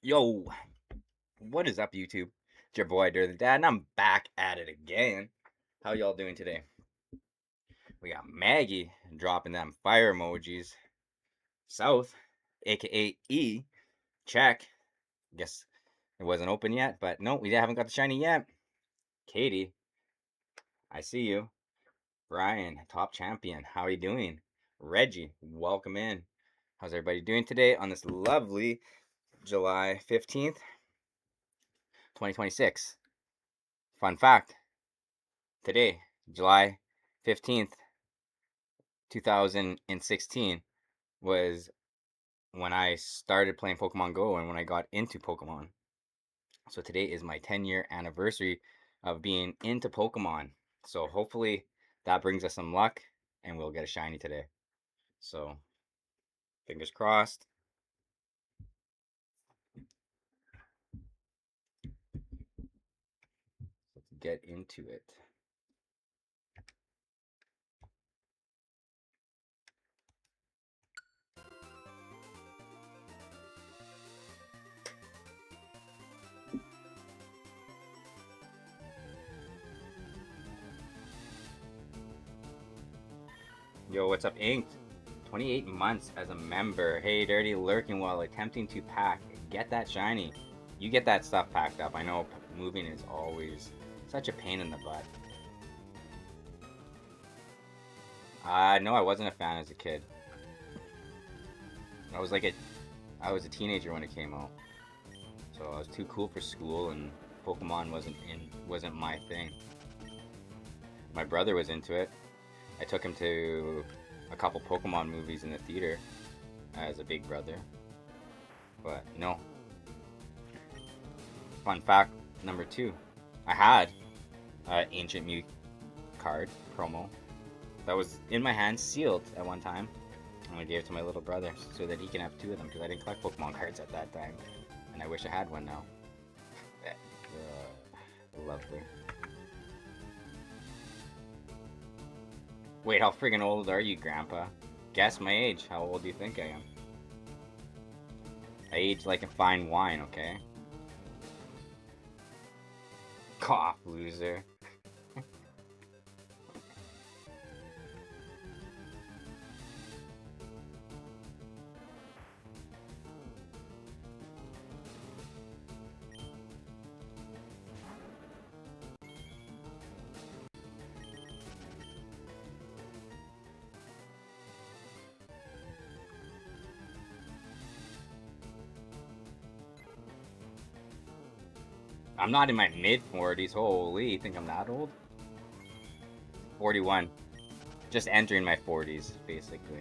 Yo, what is up, YouTube? It's your boy, Dirty Dad, and I'm back at it again. How y'all doing today? We got Maggie dropping them fire emojis. South, aka E, check. Guess it wasn't open yet, but no, we haven't got the shiny yet. Katie, I see you. Brian, top champion, how are you doing? Reggie, welcome in. How's everybody doing today on this lovely July 15th, 2026? Fun fact today, July 15th, 2016, was when I started playing Pokemon Go and when I got into Pokemon. So today is my 10-year anniversary of being into Pokemon. So hopefully that brings us some luck and we'll get a shiny today. So fingers crossed. Let's get into it. Yo, what's up, Inked? 28 months as a member. Hey, Dirty, lurking while attempting to pack. Get that shiny. You get that stuff packed up. I know moving is always such a pain in the butt. No, I wasn't a fan as a kid. I was a teenager when it came out. So I was too cool for school and Pokemon wasn't my thing. My brother was into it. I took him to a couple Pokemon movies in the theater as a big brother. But no. Fun fact number 2. I had an Ancient Mew card promo that was in my hand, sealed at one time. And I gave it to my little brother so that he can have 2 of them because I didn't collect Pokemon cards at that time. And I wish I had one now. Lovely. Wait, how friggin' old are you, Grandpa? Guess my age. How old do you think I am? I age like a fine wine, okay? Cough, loser. I'm not in my mid-40s. Holy, you think I'm that old? 41. Just entering my 40s, basically.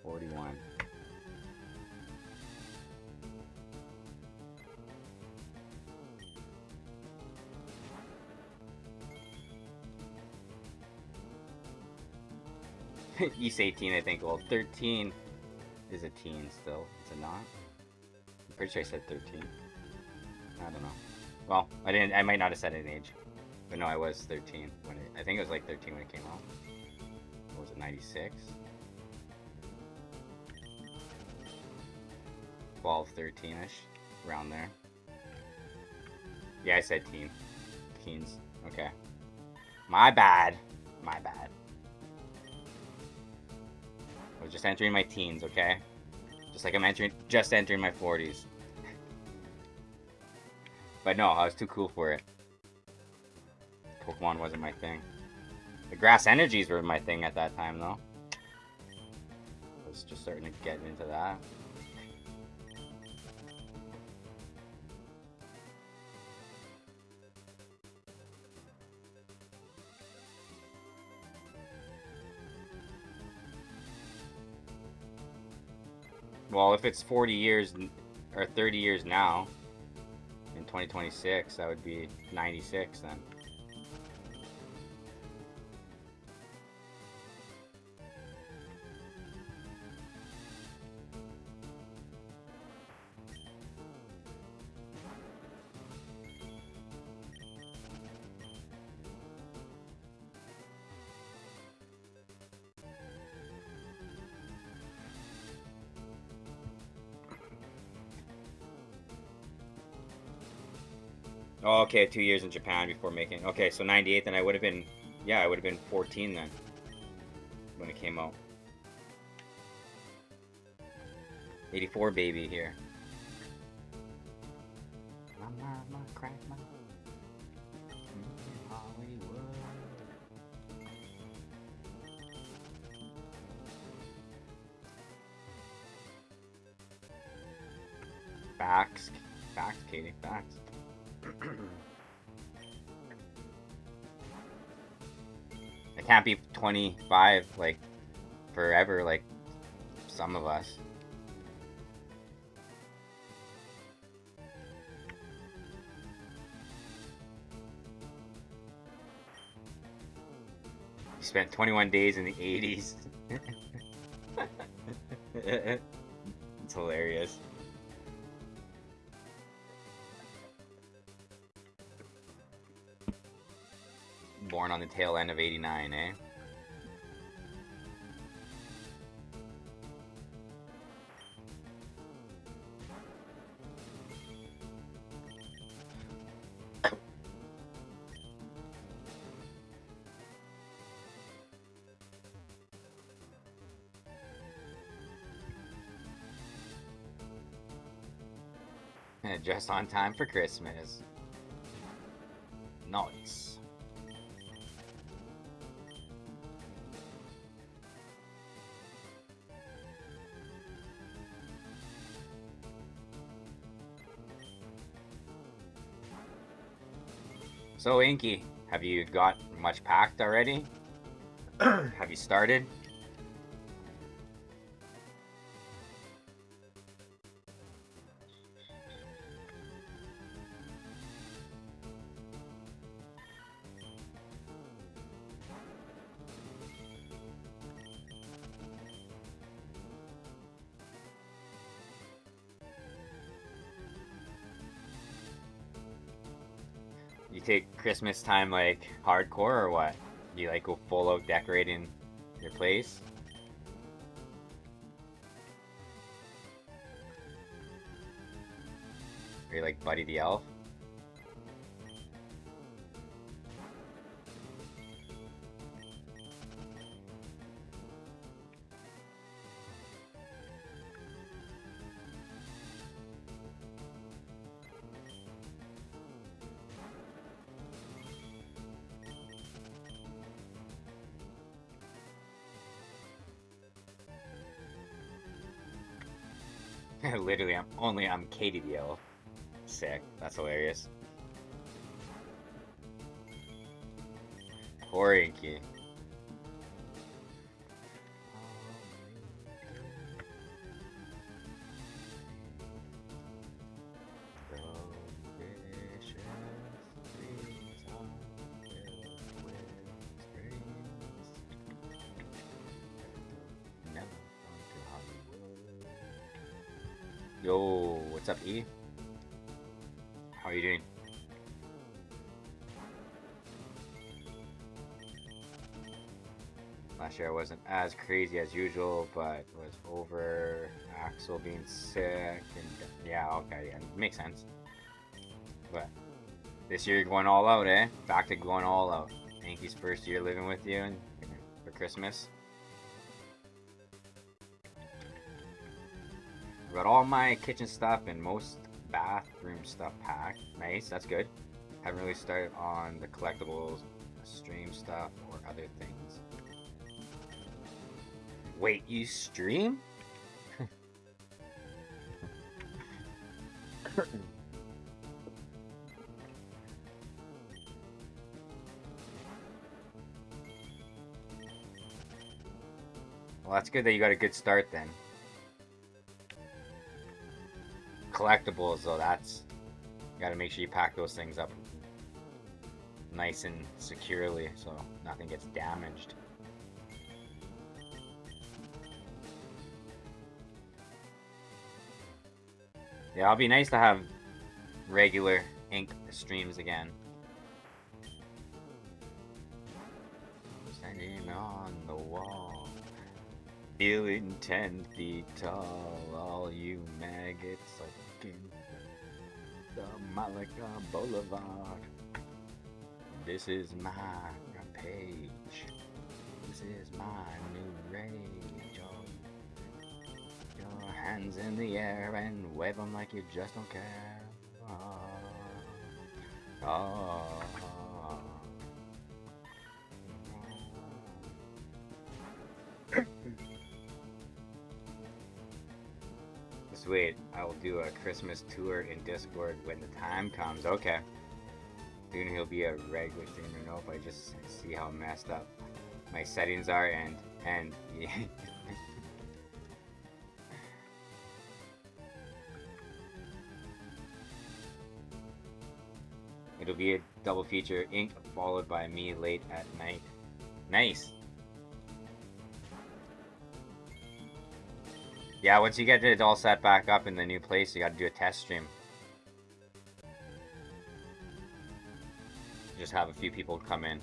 41. You say teen, I think. Well, 13 is a teen still. Is it not? I'm pretty sure I said 13. I don't know. Well, I might not have said an age. But no, I was 13 when I think it was like 13 when it came out. What was it, 96? 12, 13-ish. Around there. Yeah, I said teen. Teens. Okay. My bad. My bad. I was just entering my teens, okay? Just like I'm just entering my 40s. But no, I was too cool for it. Pokemon wasn't my thing. The grass energies were my thing at that time, though. I was just starting to get into that. Well, if it's 40 years or 30 years now, in 2026, that would be 96 then. Oh, okay, 2 years in Japan before making. Okay, so 98, then I would have been, yeah, I would have been 14 then when it came out. 84 baby here. My mama cracked my Hollywood. Facts, facts, Katie, facts. I can't be 25 like forever like some of us. You spent 21 days in the 80s. It's hilarious. Born on the tail end of 89, eh? Just on time for Christmas. Nice. So Inky, have you got much packed already? Have you started? You take Christmas time like hardcore or what? Do you like go full out decorating your place? Are you like Buddy the Elf? Literally, I'm Katie the Elf. Sick. That's hilarious. Poor Inky. Yo, what's up, E? How are you doing? Last year I wasn't as crazy as usual, but was over Axel being sick, and yeah, okay, yeah, makes sense. But this year you're going all out, eh? Back to going all out. Yankees' first year living with you and for Christmas. I got all my kitchen stuff and most bathroom stuff packed. Nice, that's good. Haven't really started on the collectibles, stream stuff, or other things. Wait, you stream? Well, that's good that you got a good start then. Collectibles, though, that's... You gotta make sure you pack those things up nice and securely so nothing gets damaged. Yeah, it'll be nice to have regular ink streams again. Standing on the wall, feeling 10 feet tall, all you maggots like in the Malika Boulevard. This is my page. This is my new rage. Your hands in the air and wave them like you just don't care. Sweet, I will do a Christmas tour in Discord when the time comes. Okay. Soon he'll be a regular streamer. Nope, I just see how messed up my settings are and yeah. It'll be a double feature, Ink followed by me late at night. Nice. Yeah, once you get it all set back up in the new place, you gotta do a test stream. Just have a few people come in.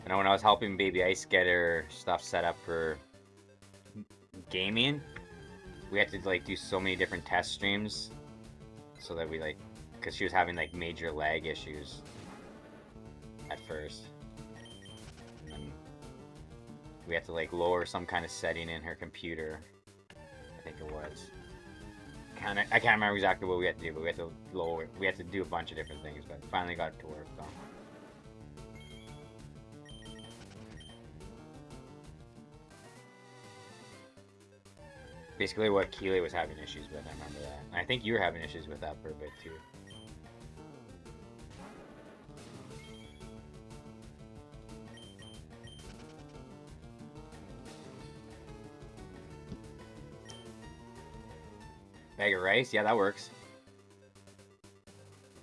I know when I was helping Baby Ice get her stuff set up for gaming, we had to like do so many different test streams so that we like, because she was having like major lag issues at first. And then we had to like lower some kind of setting in her computer, I think it was. I can't remember exactly what we had to do, but we had to lower. We had to do a bunch of different things, but finally got it to work though. Basically, what Keeley was having issues with, I remember that. And I think you were having issues with that for a bit too. Bag of rice, yeah, that works.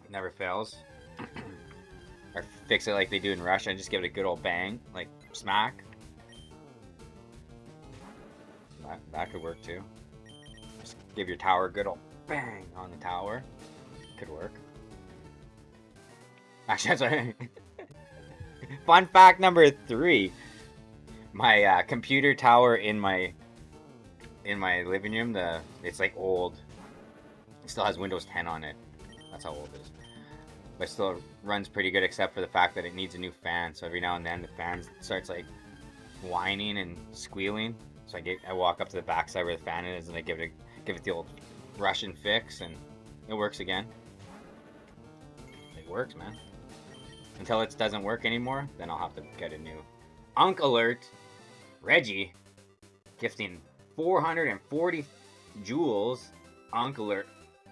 Never fails. Or fix it like they do in Russia and just give it a good old bang, like smack. That could work too. Just give your tower a good old bang on the tower. Could work. Actually, that's what Fun fact number 3. My computer tower in my living room, it's like old. It still has Windows 10 on it. That's how old it is. But it still runs pretty good, except for the fact that it needs a new fan. So every now and then the fan starts like whining and squealing. So I walk up to the backside where the fan is and I give it the old Russian fix, and it works again. It works, man. Until it doesn't work anymore, then I'll have to get a new. Unk alert! Reggie gifting 440 jewels. Unk alert.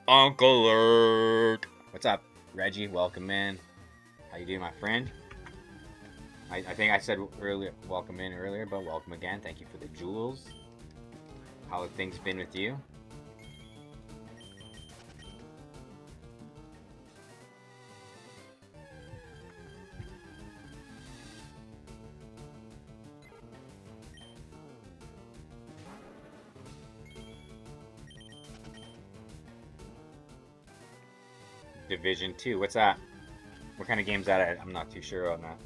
Unk alert! What's up, Reggie? Welcome in. How you doing, my friend? I think I said earlier, welcome in earlier, but welcome again. Thank you for the jewels. How have things been with you? Division 2. What's that? What kind of game's that? I'm not too sure on that.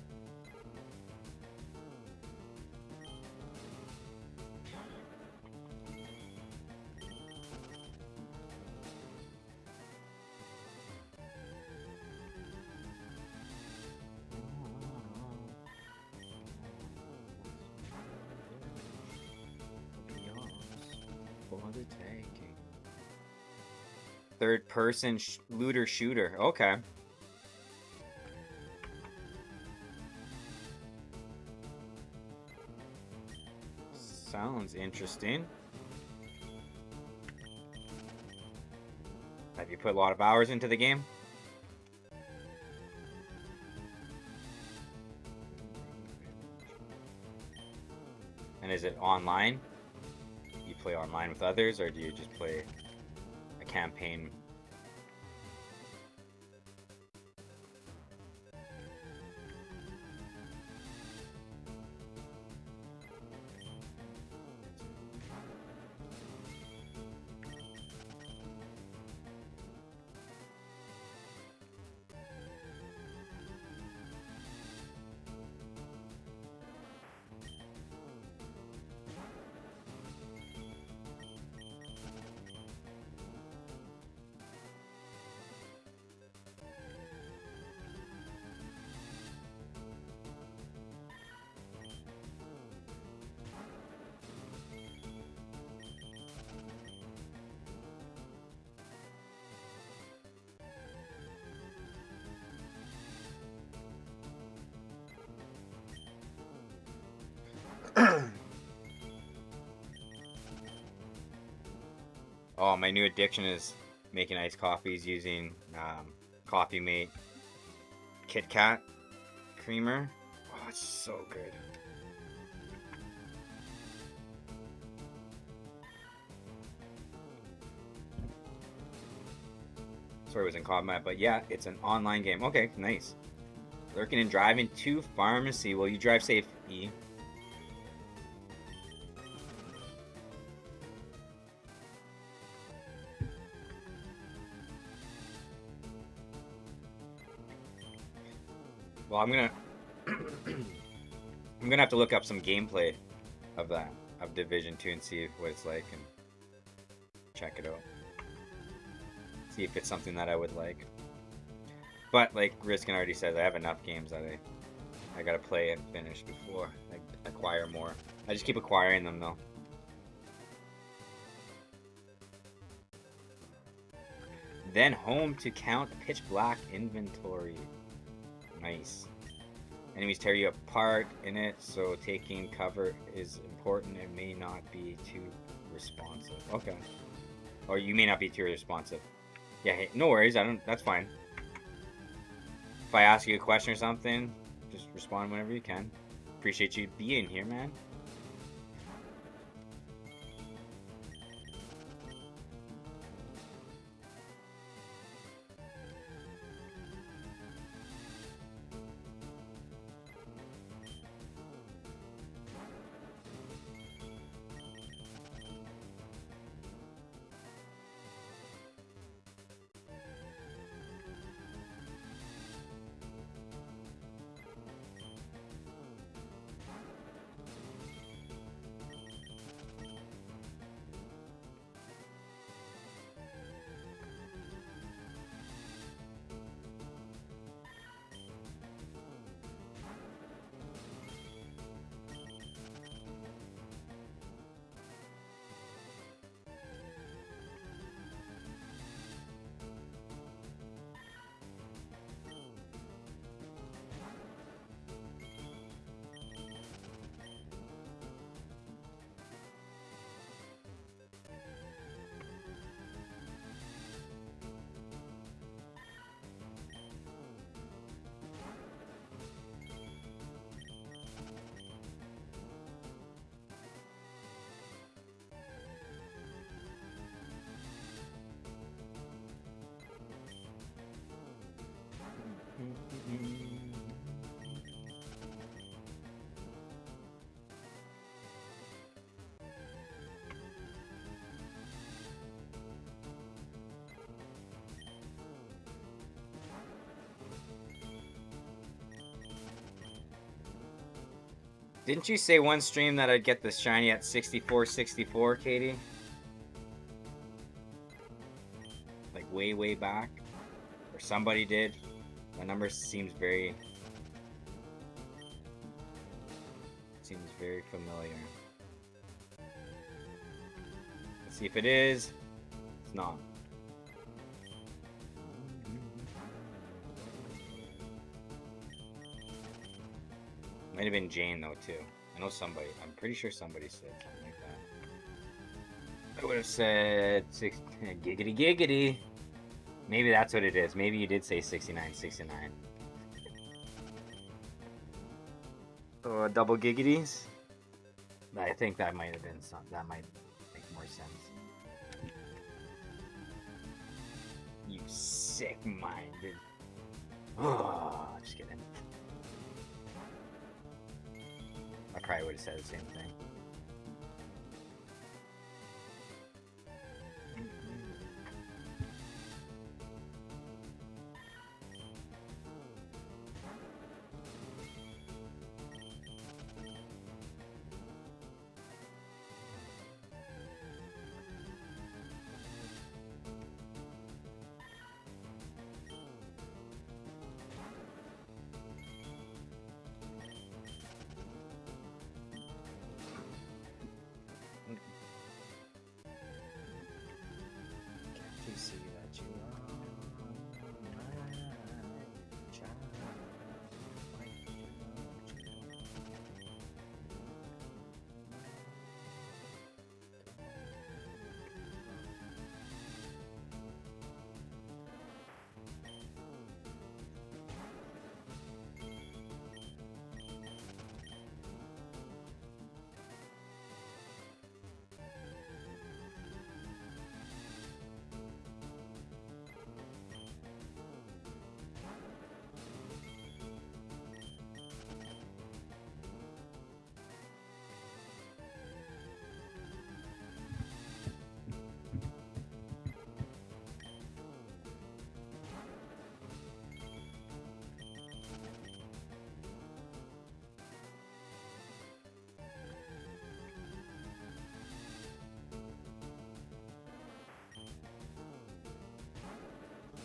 Third person looter shooter. Okay. Sounds interesting. Have you put a lot of hours into the game? And is it online? You play online with others, or do you just play a campaign? Oh, my new addiction is making iced coffees using Coffee Mate Kit Kat creamer. Oh, it's so good. Sorry, it was in combat, but yeah, it's an online game. Okay, nice. Lurking and driving to pharmacy. Well, you drive safe, E. Well, I'm gonna I'm gonna have to look up some gameplay of that of Division 2 and see what it's like and check it out. See if it's something that I would like. But like Riskin already says, I have enough games that I gotta play and finish before I acquire more. I just keep acquiring them though. Then home to count pitch black inventory. Nice. Enemies tear you apart in it, so taking cover is important. It may not be too responsive. Okay. Or you may not be too responsive. Yeah, hey, no worries. That's fine. If I ask you a question or something, just respond whenever you can. Appreciate you being here, man. Didn't you say one stream that I'd get this shiny at 64, Katie? Like way back? Or somebody did? That number seems very familiar. Let's see if it is. It's not. Might have been Jane though too. I know somebody. I'm pretty sure somebody said something like that. I would have said giggity giggity. Maybe that's what it is. Maybe you did say 69. Double giggities. I think that might have been some. That might make more sense. You sick-minded. Oh, just kidding. I probably would have said the same thing.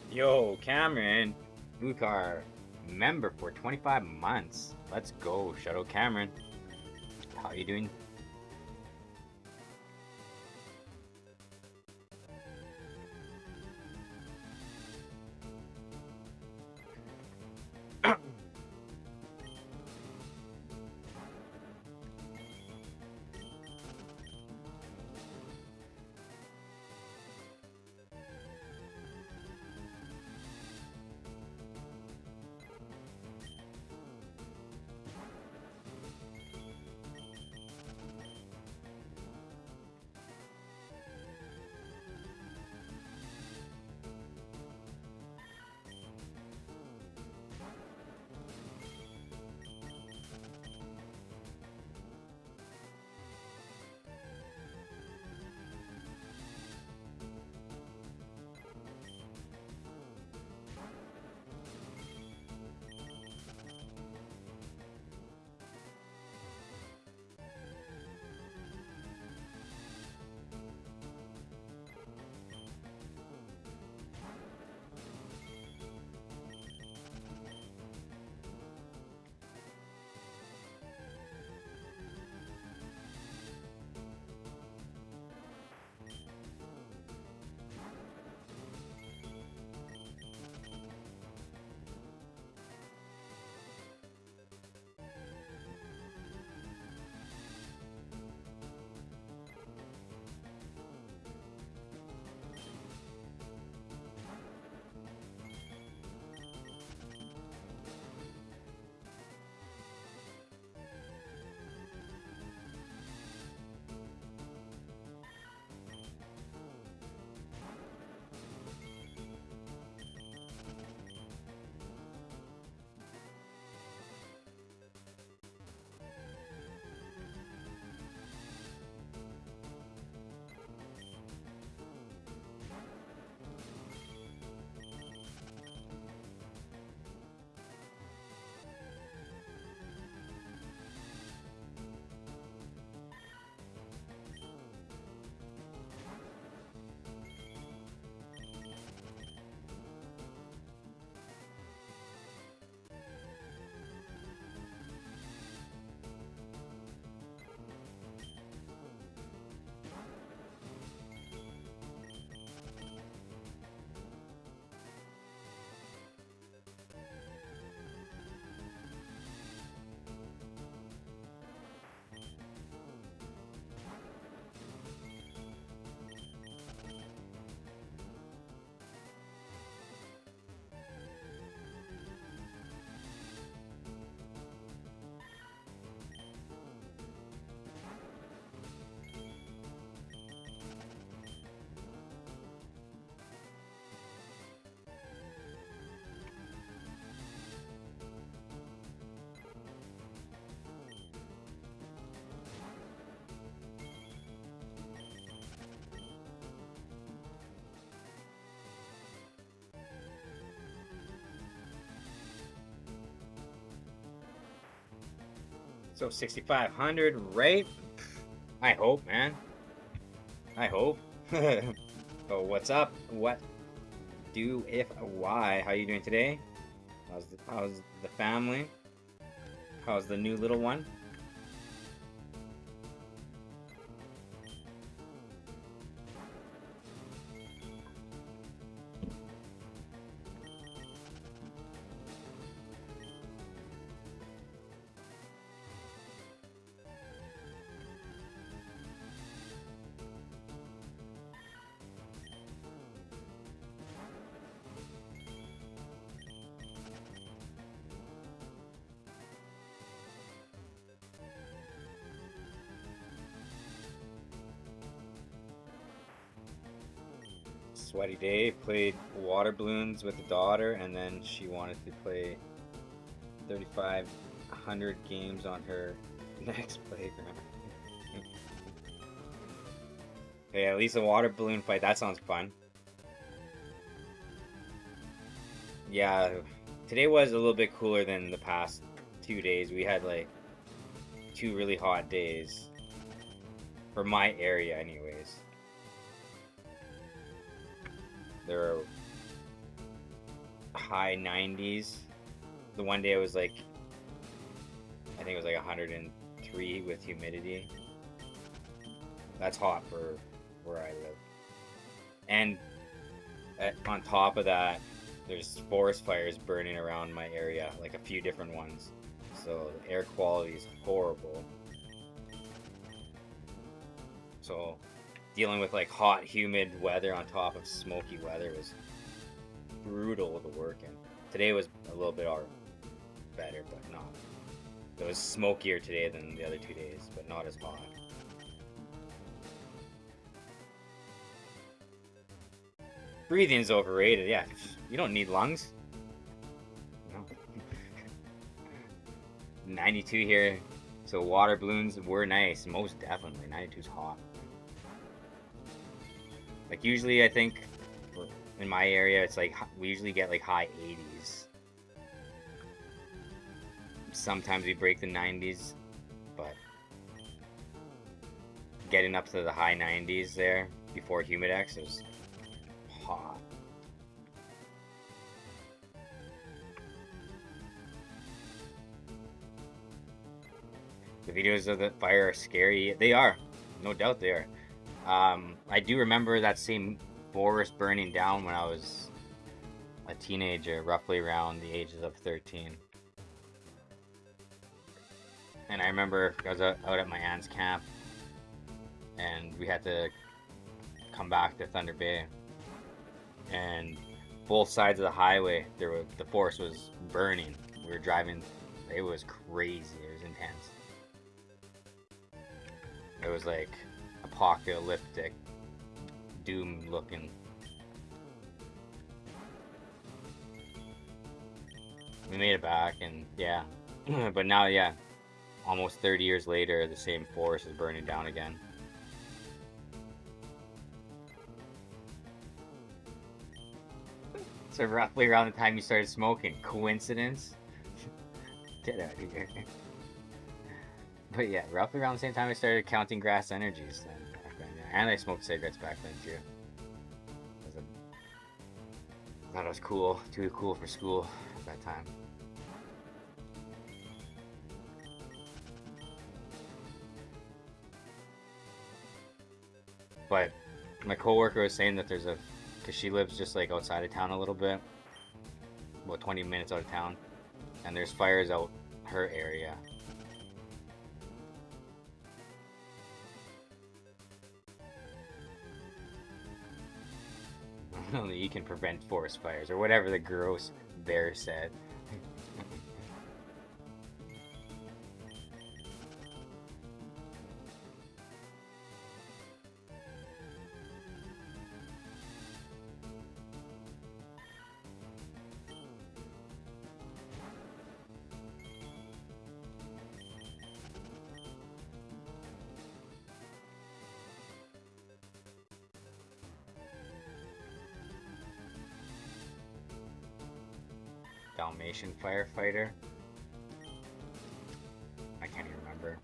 Yo, Cameron, new car member for 25 months. Let's go. Shout out Cameron. How you doing? So 6,500, right? I hope, man. I hope. Oh, what's up? What do if why? How you doing today? How's the family? How's the new little one? Sweaty day. Played water balloons with the daughter, and then she wanted to play 3,500 games on her next playground. Hey, at least a water balloon fight. That sounds fun. Yeah, today was a little bit cooler than the past 2 days. We had like 2 really hot days for my area, anyways. There are high 90s. The one day it was like, I think it was like 103 with humidity. That's hot for where I live. And on top of that, there's forest fires burning around my area, like a few different ones. So the air quality is horrible. So dealing with like hot, humid weather on top of smoky weather was brutal to work in. Today was a little bit better, but not. It was smokier today than the other 2 days, but not as hot. Breathing's overrated, yeah. You don't need lungs. No. 92 here, so water balloons were nice, most definitely. 92's hot. Like usually I think in my area it's like we usually get like high 80s. Sometimes we break the 90s, but getting up to the high 90s there before Humidex is hot. The videos of the fire are scary. They are, no doubt they are. I do remember that same forest burning down when I was a teenager, roughly around the ages of 13. And I remember I was out at my aunt's camp, and we had to come back to Thunder Bay. And both sides of the highway, the forest was burning. We were driving, it was crazy, it was intense. It was like apocalyptic, doom looking. We made it back, and yeah. But now, yeah, almost 30 years later, the same forest is burning down again. So roughly around the time you started smoking. Coincidence? Get out of here. But yeah, roughly around the same time I started counting grass energies then. Back then, yeah. And I smoked cigarettes back then too. I thought I was cool. Too cool for school at that time. But my coworker was saying that because she lives just like outside of town a little bit, about 20 minutes out of town, and there's fires out her area. Only you can prevent forest fires, or whatever the gross bear said. Dalmatian firefighter? I can't even remember.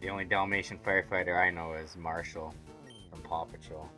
The only Dalmatian firefighter I know is Marshall from Paw Patrol.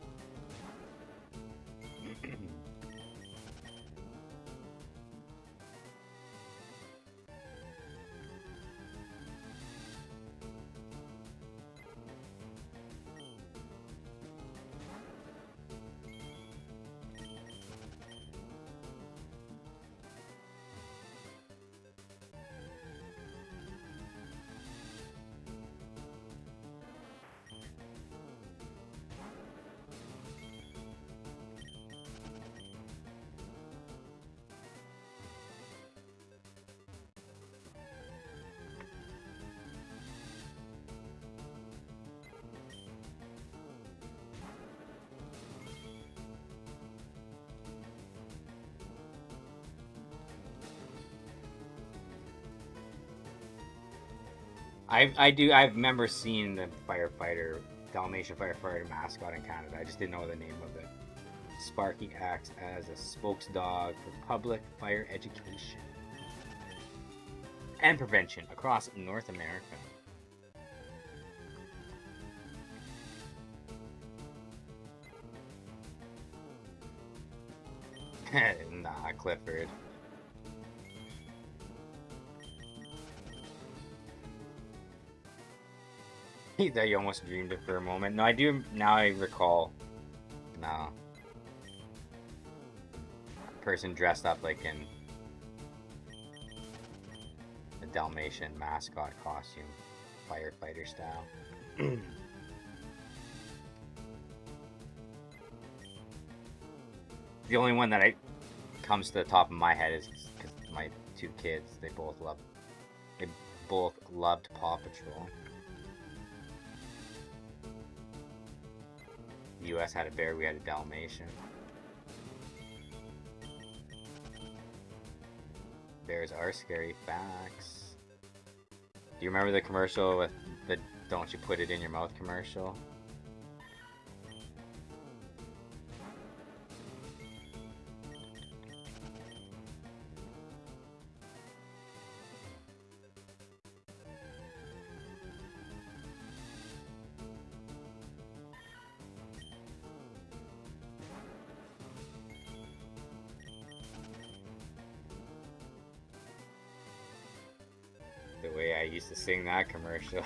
I remember seeing the Dalmatian firefighter mascot in Canada. I just didn't know the name of it. Sparky acts as a spokesdog for public fire education and prevention across North America. Clifford. He thought you almost dreamed it for a moment. No, I do. Now I recall. No. Person dressed up like in a Dalmatian mascot costume, firefighter style. The only one that comes to the top of my head is because my two kids, they both loved Paw Patrol. The US had a bear, we had a Dalmatian. Bears are scary, facts. Do you remember the commercial with the "Don't you put it in your mouth" commercial? The way I used to sing that commercial.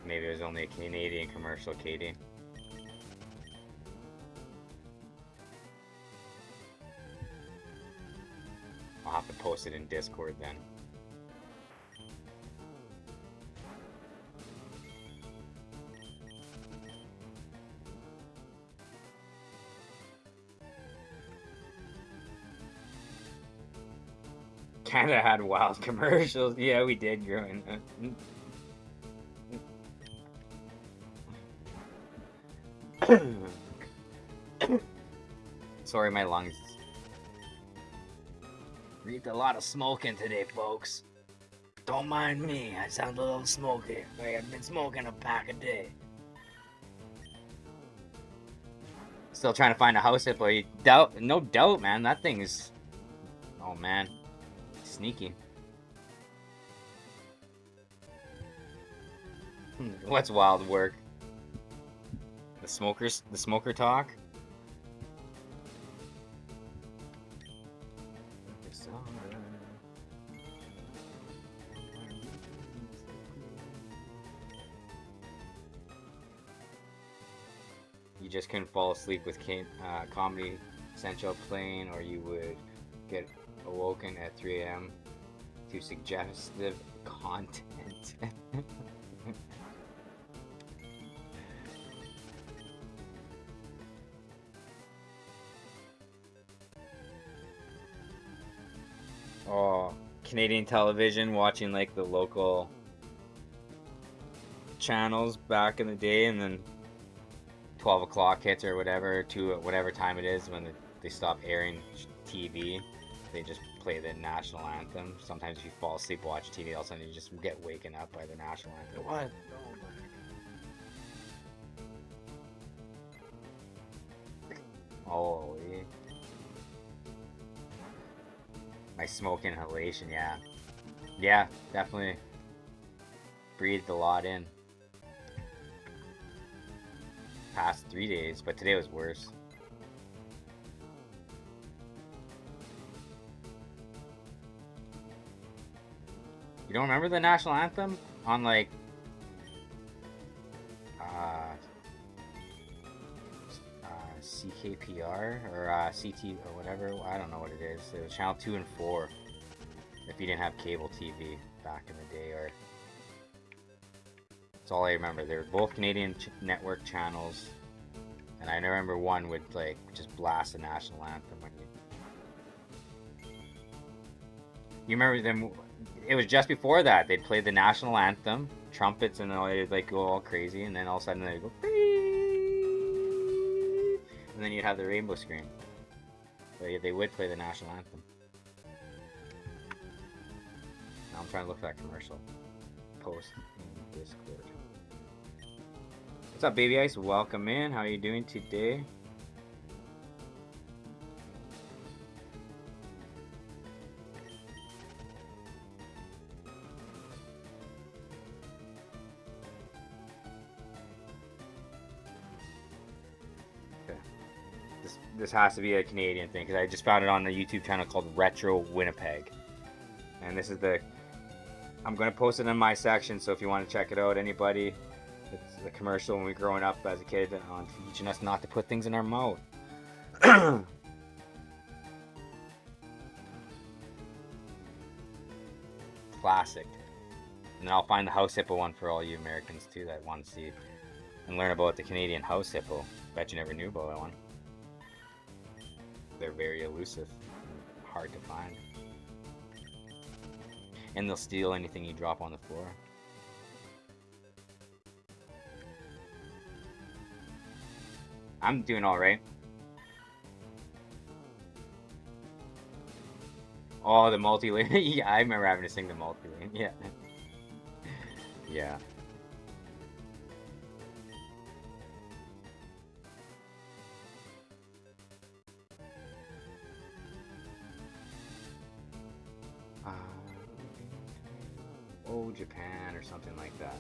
Maybe it was only a Canadian commercial, Katie. I'll have to post it in Discord then. Canada had wild commercials. Yeah, we did growing up. Sorry, my lungs. Breathed a lot of smoking today, folks. Don't mind me, I sound a little smoky. I've been smoking a pack a day. Still trying to find a house employee. No doubt, man. That thing is... Oh, man. Sneaky. What's wild work? The smoker talk? You just couldn't fall asleep with Comedy Central playing, or you would get awoken at 3 a.m. to suggestive content. Oh, Canadian television, watching like the local channels back in the day, and then 12 o'clock hits or whatever, to whatever time it is when they stop airing TV, they just play the national anthem. Sometimes if you fall asleep watching TV, all of a sudden you just get waken up by the national anthem. What? Oh, yeah. My smoke inhalation, yeah. Yeah, definitely breathed a lot in. Past 3 days, but today was worse. You don't remember the national anthem on like CKPR or CT or whatever? I don't know what it is. It was channel 2 and 4 if you didn't have cable TV back in the day. Or that's all I remember. They were both Canadian network channels, and I remember one would like just blast the national anthem when you remember them. It was just before that they'd play the national anthem, trumpets, and they'd like go all crazy, and then all of a sudden they'd go beep, and then you'd have the rainbow screen. But they would play the national anthem. I'm trying to look for that commercial. Post in Discord. What's up, Baby Ice? Welcome in. How are you doing today? Okay. This has to be a Canadian thing because I just found it on a YouTube channel called Retro Winnipeg, and this is the. I'm gonna post it in my section, so if you want to check it out, anybody. It's the commercial when we were growing up as a kid on teaching us not to put things in our mouth. Classic. And then I'll find the house hippo one for all you Americans too that want to see and learn about the Canadian house hippo. Bet you never knew about that one. They're very elusive and hard to find. And they'll steal anything you drop on the floor. I'm doing alright. Oh, the multi-lane. Yeah, I remember having to sing the multi-lane. Yeah. Yeah. Oh, Japan or something like that.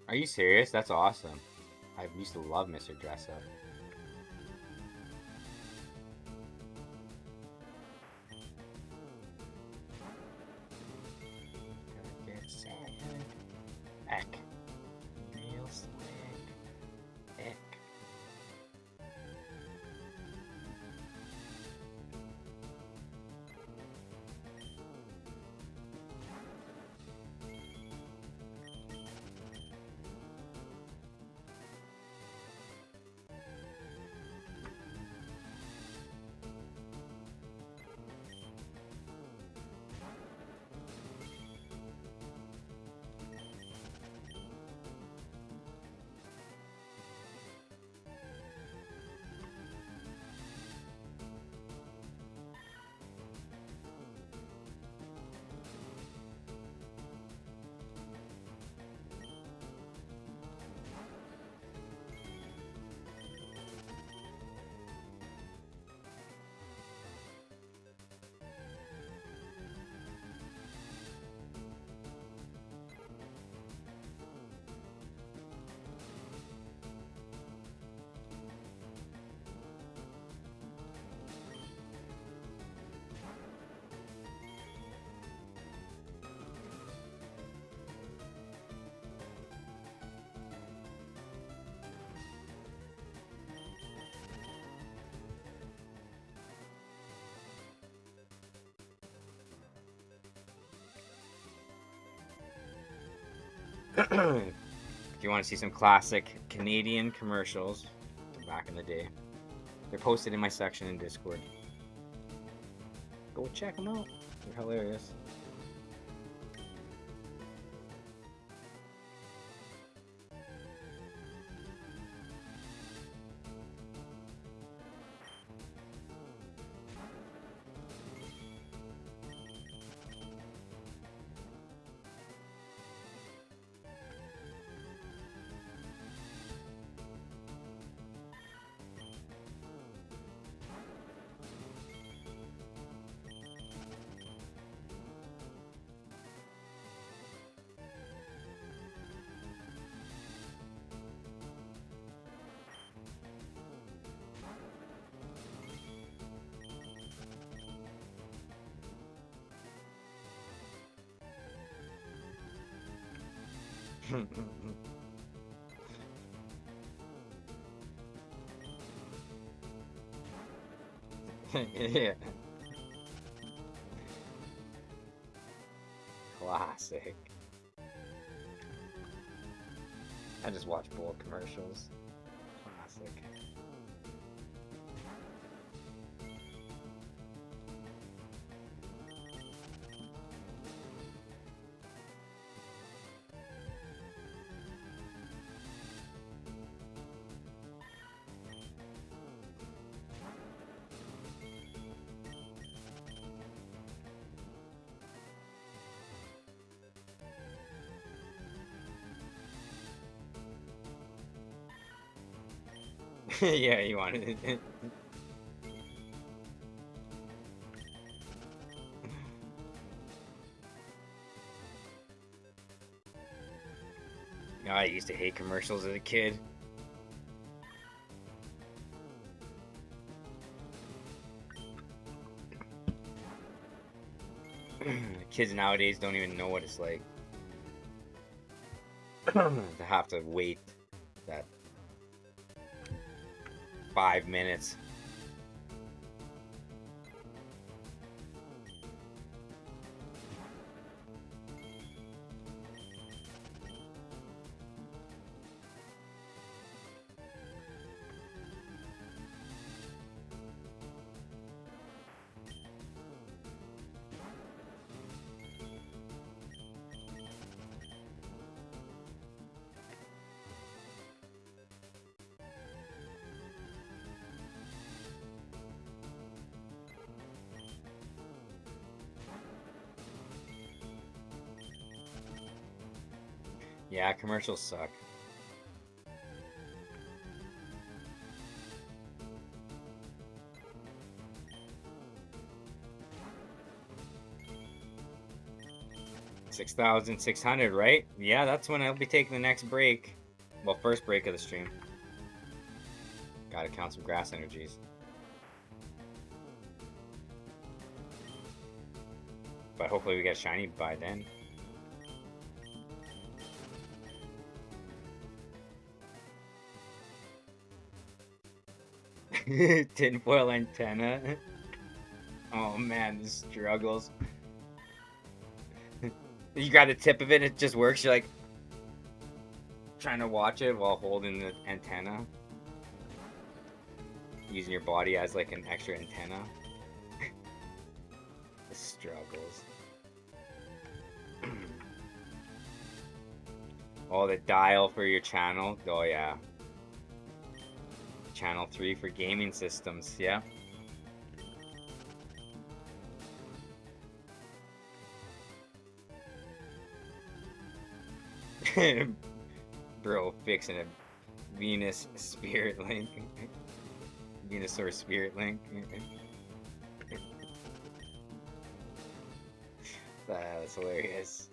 Are you serious? That's awesome. I used to love Mr. Dress Up. Gotta get sad. Eck. Real slick. Eck. If you want to see some classic Canadian commercials from back in the day, they're posted in my section in Discord. Go check them out. They're hilarious. Yeah. Classic. I just watch bull commercials. Classic. Yeah, you wanted it. I used to hate commercials as a kid. Kids nowadays don't even know what it's like to have to wait that 5 minutes. Yeah, commercials suck. $6,600, right? Yeah, that's when I'll be taking the next break. Well, first break of the stream. Gotta count some grass energies. But hopefully we get shiny by then. Tinfoil antenna. Oh man, the struggles. You got the tip of it, it just works. You're like trying to watch it while holding the antenna. Using your body as like an extra antenna. The struggles. Oh, the dial for your channel. Oh yeah. Channel 3 for gaming systems, yeah. Bro, fixing a Venus Spirit Link. Venusaur Spirit Link. That's hilarious.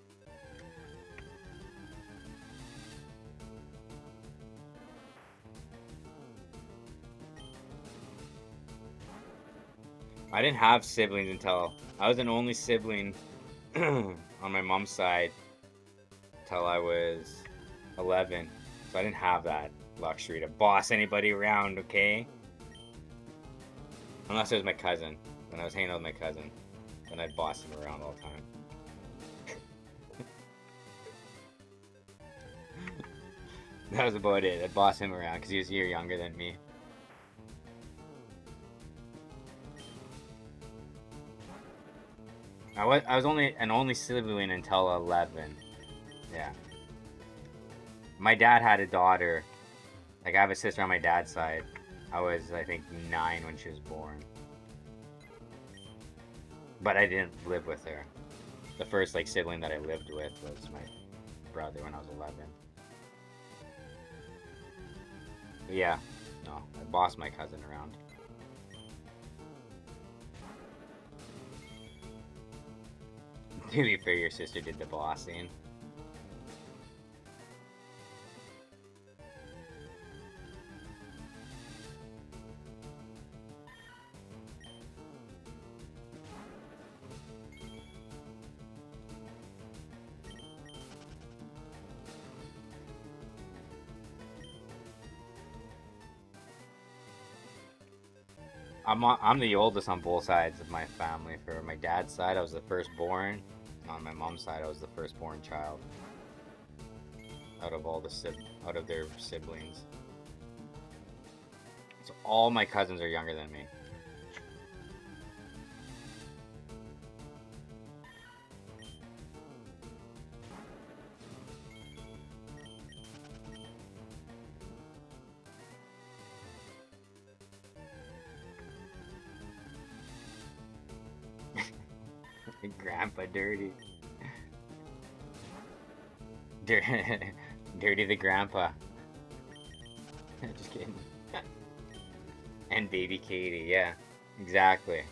I didn't have siblings until I was an only sibling on my mom's side until I was 11. So I didn't have that luxury to boss anybody around, okay? Unless it was my cousin. When I was hanging out with my cousin, then I'd boss him around all the time. That was about it. I'd boss him around because he was a year younger than me. I was only an only sibling until 11. Yeah. My dad had a daughter. Like, I have a sister on my dad's side. I was, I think, 9 when she was born. But I didn't live with her. The first, like, sibling that I lived with was my brother when I was 11. But yeah. No, I bossed my cousin around. To be fair, your sister did the bossing. I'm the oldest on both sides of my family. For my dad's side, I was the firstborn. On my mom's side, I was the firstborn child out of out of their siblings. So all my cousins are younger than me. Grandpa dirty. Dirty the grandpa. Just kidding. And baby Katie, yeah. Exactly.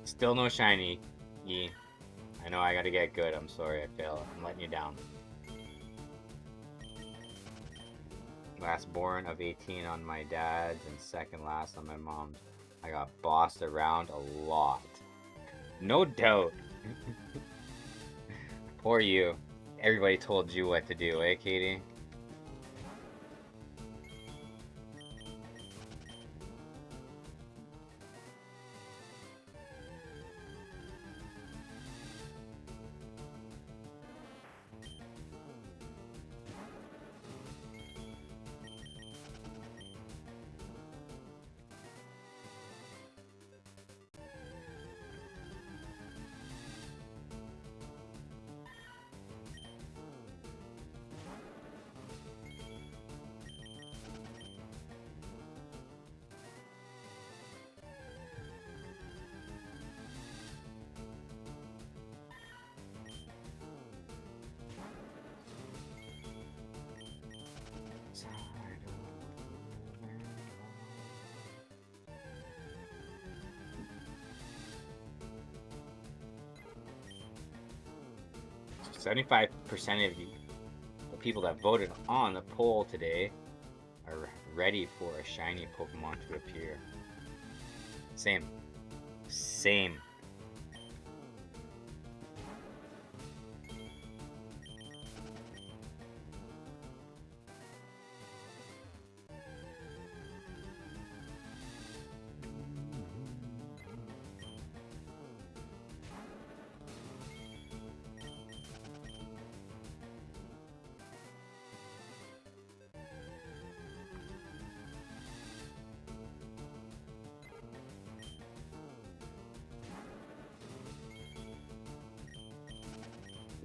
Still no shiny, Yi. I know I gotta get good. I'm sorry I failed. I'm letting you down. Last born of 18 on my dad's and second last on my mom's. I got bossed around a lot. No doubt. Poor you. Everybody told you what to do, eh, Katie? So 75% of the people that voted on the poll today are ready for a shiny Pokemon to appear. Same. Same.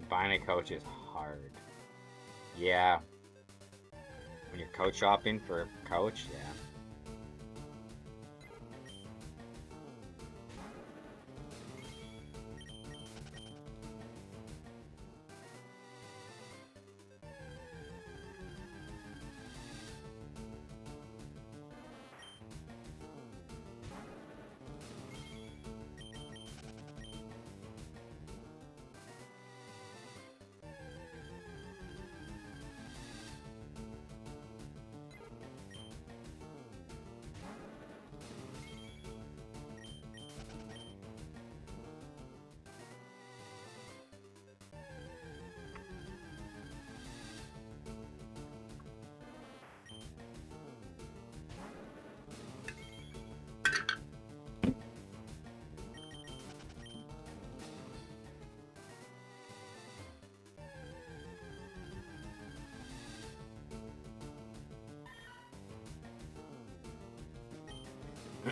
Buying a coach is hard. Yeah. When you're coach shopping for a coach, yeah.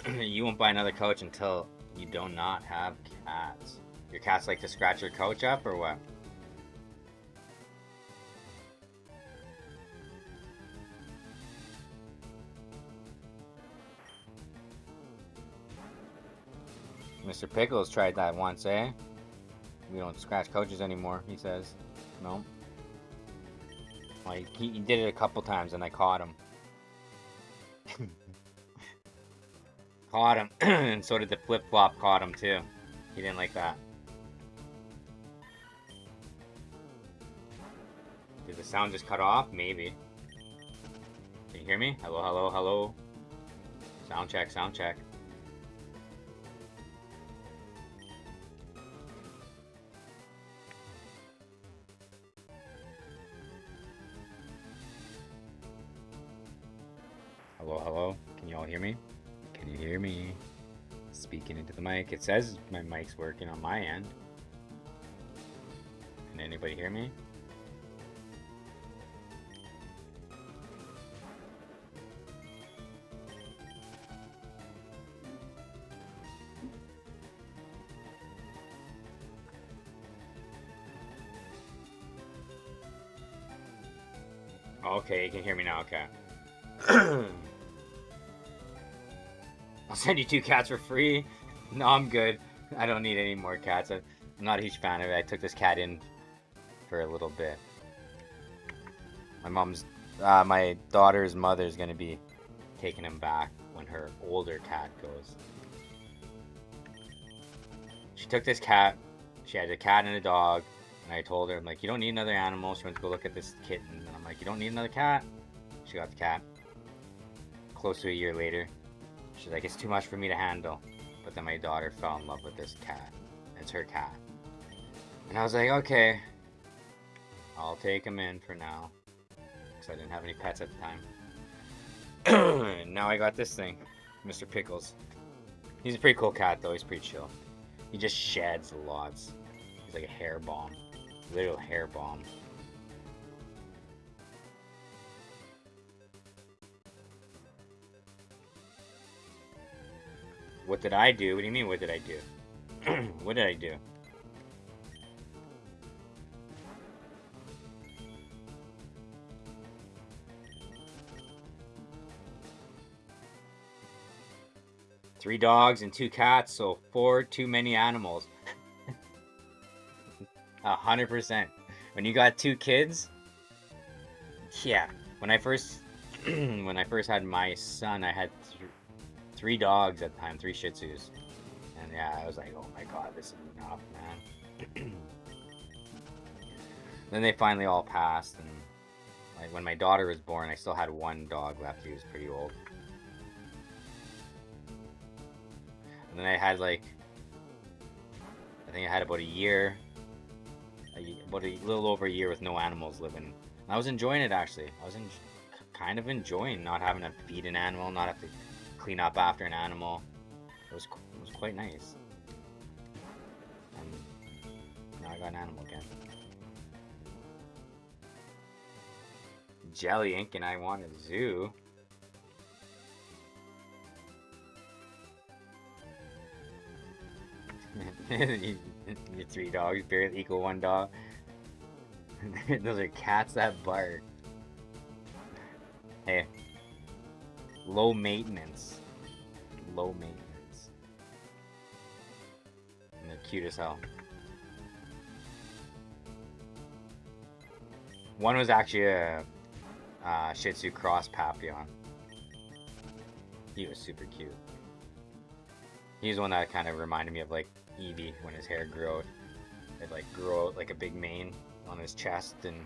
You won't buy another coach until you do not have cats. Your cats like to scratch your coach up or what? Mr. Pickles tried that once, eh? We don't scratch coaches anymore, he says. No. Well, he did it a couple times and I caught him. Caught him. And so did the flip-flop caught him too. He didn't like that. Did the sound just cut off? Maybe. Can you hear me? Hello, hello, hello. Sound check, sound check. Hello, hello. Can you all hear me? Can you hear me? Speaking into the mic. It says my mic's working on my end. Can anybody hear me? Okay, you can hear me now. Okay. I'll send you 2 cats for free. No, I'm good. I don't need any more cats. I'm not a huge fan of it. I took this cat in for a little bit. My daughter's mother is going to be taking him back when her older cat goes. She took this cat. She had a cat and a dog. And I told her, I'm like, you don't need another animal. She went to go look at this kitten. And I'm like, you don't need another cat. She got the cat. Close to a year later. She's like, it's too much for me to handle. But then my daughter fell in love with this cat. It's her cat. And I was like, okay. I'll take him in for now. Because I didn't have any pets at the time. Now I got this thing. Mr. Pickles. He's a pretty cool cat though. He's pretty chill. He just sheds lots. He's like a hair bomb. Little hair bomb. What did I do? What do you mean, what did I do? What did I do? Three dogs and 2 cats, so 4 too many animals. 100%. When you got 2 kids, yeah. When I first had my son, I had 3 dogs at the time, 3 Shih Tzus, and yeah, I was like, oh my god, this is enough, man. Then they finally all passed, and like when my daughter was born, I still had 1 dog left. He was pretty old. And then I had I think I had about a year. About a little over a year with no animals living. And I was enjoying it actually. I was kind of enjoying not having to feed an animal, not have to clean up after an animal. It was quite nice. And now I got an animal again. Jelly Ink and I want a zoo. Your 3 dogs barely equal 1 dog. Those are cats that bark. Hey, low maintenance. Low maintenance. And they're cute as hell. One was actually a Shih Tzu cross Papillon. He was super cute. He's the one that kind of reminded me of like Eevee when his hair grew out. It like grew out like a big mane on his chest and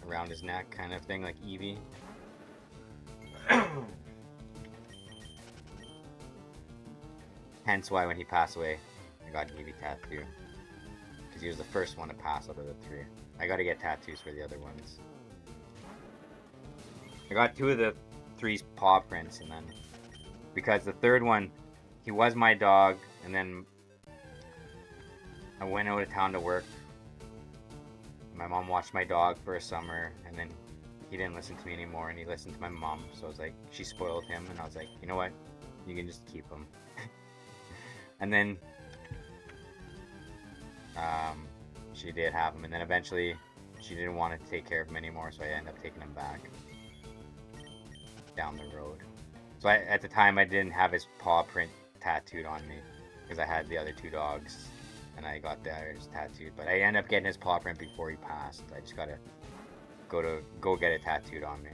around his neck kind of thing, like Eevee. Hence why when he passed away, I got an Eevee tattoo. Because he was the first one to pass out of the 3. I gotta get tattoos for the other ones. I got 2 of the 3's paw prints, and then because the 3rd one, he was my dog, and then I went out of town to work. My mom watched my dog for a summer, and then he didn't listen to me anymore, and he listened to my mom. So I was like, she spoiled him, and I was like, you know what? You can just keep him. And then she did have him, and then eventually she didn't want to take care of him anymore, so I ended up taking him back down the road. So at the time, I didn't have his paw print tattooed on me because I had the other 2 dogs and I got theirs tattooed, but I ended up getting his paw print before he passed. I just gotta go get it tattooed on me.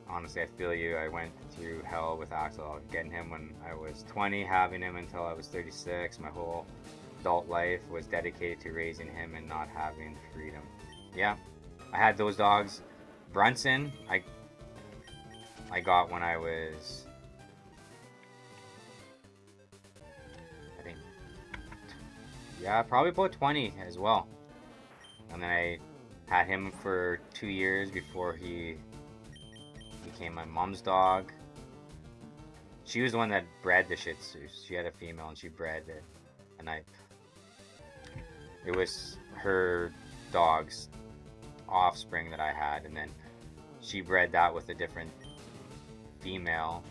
Honestly, I feel you. I went through hell with Axel, getting him when I was 20, having him until I was 36. My whole adult life was dedicated to raising him and not having freedom. Yeah, I had those dogs. Brunson, I got when I was, I think, yeah, probably about 20 as well. And then I had him for 2 years before he became my mom's dog. She was the one that bred the Shih Tzu. She had a female and she bred it. And it was her dog's offspring that I had. And then she bred that with a different female.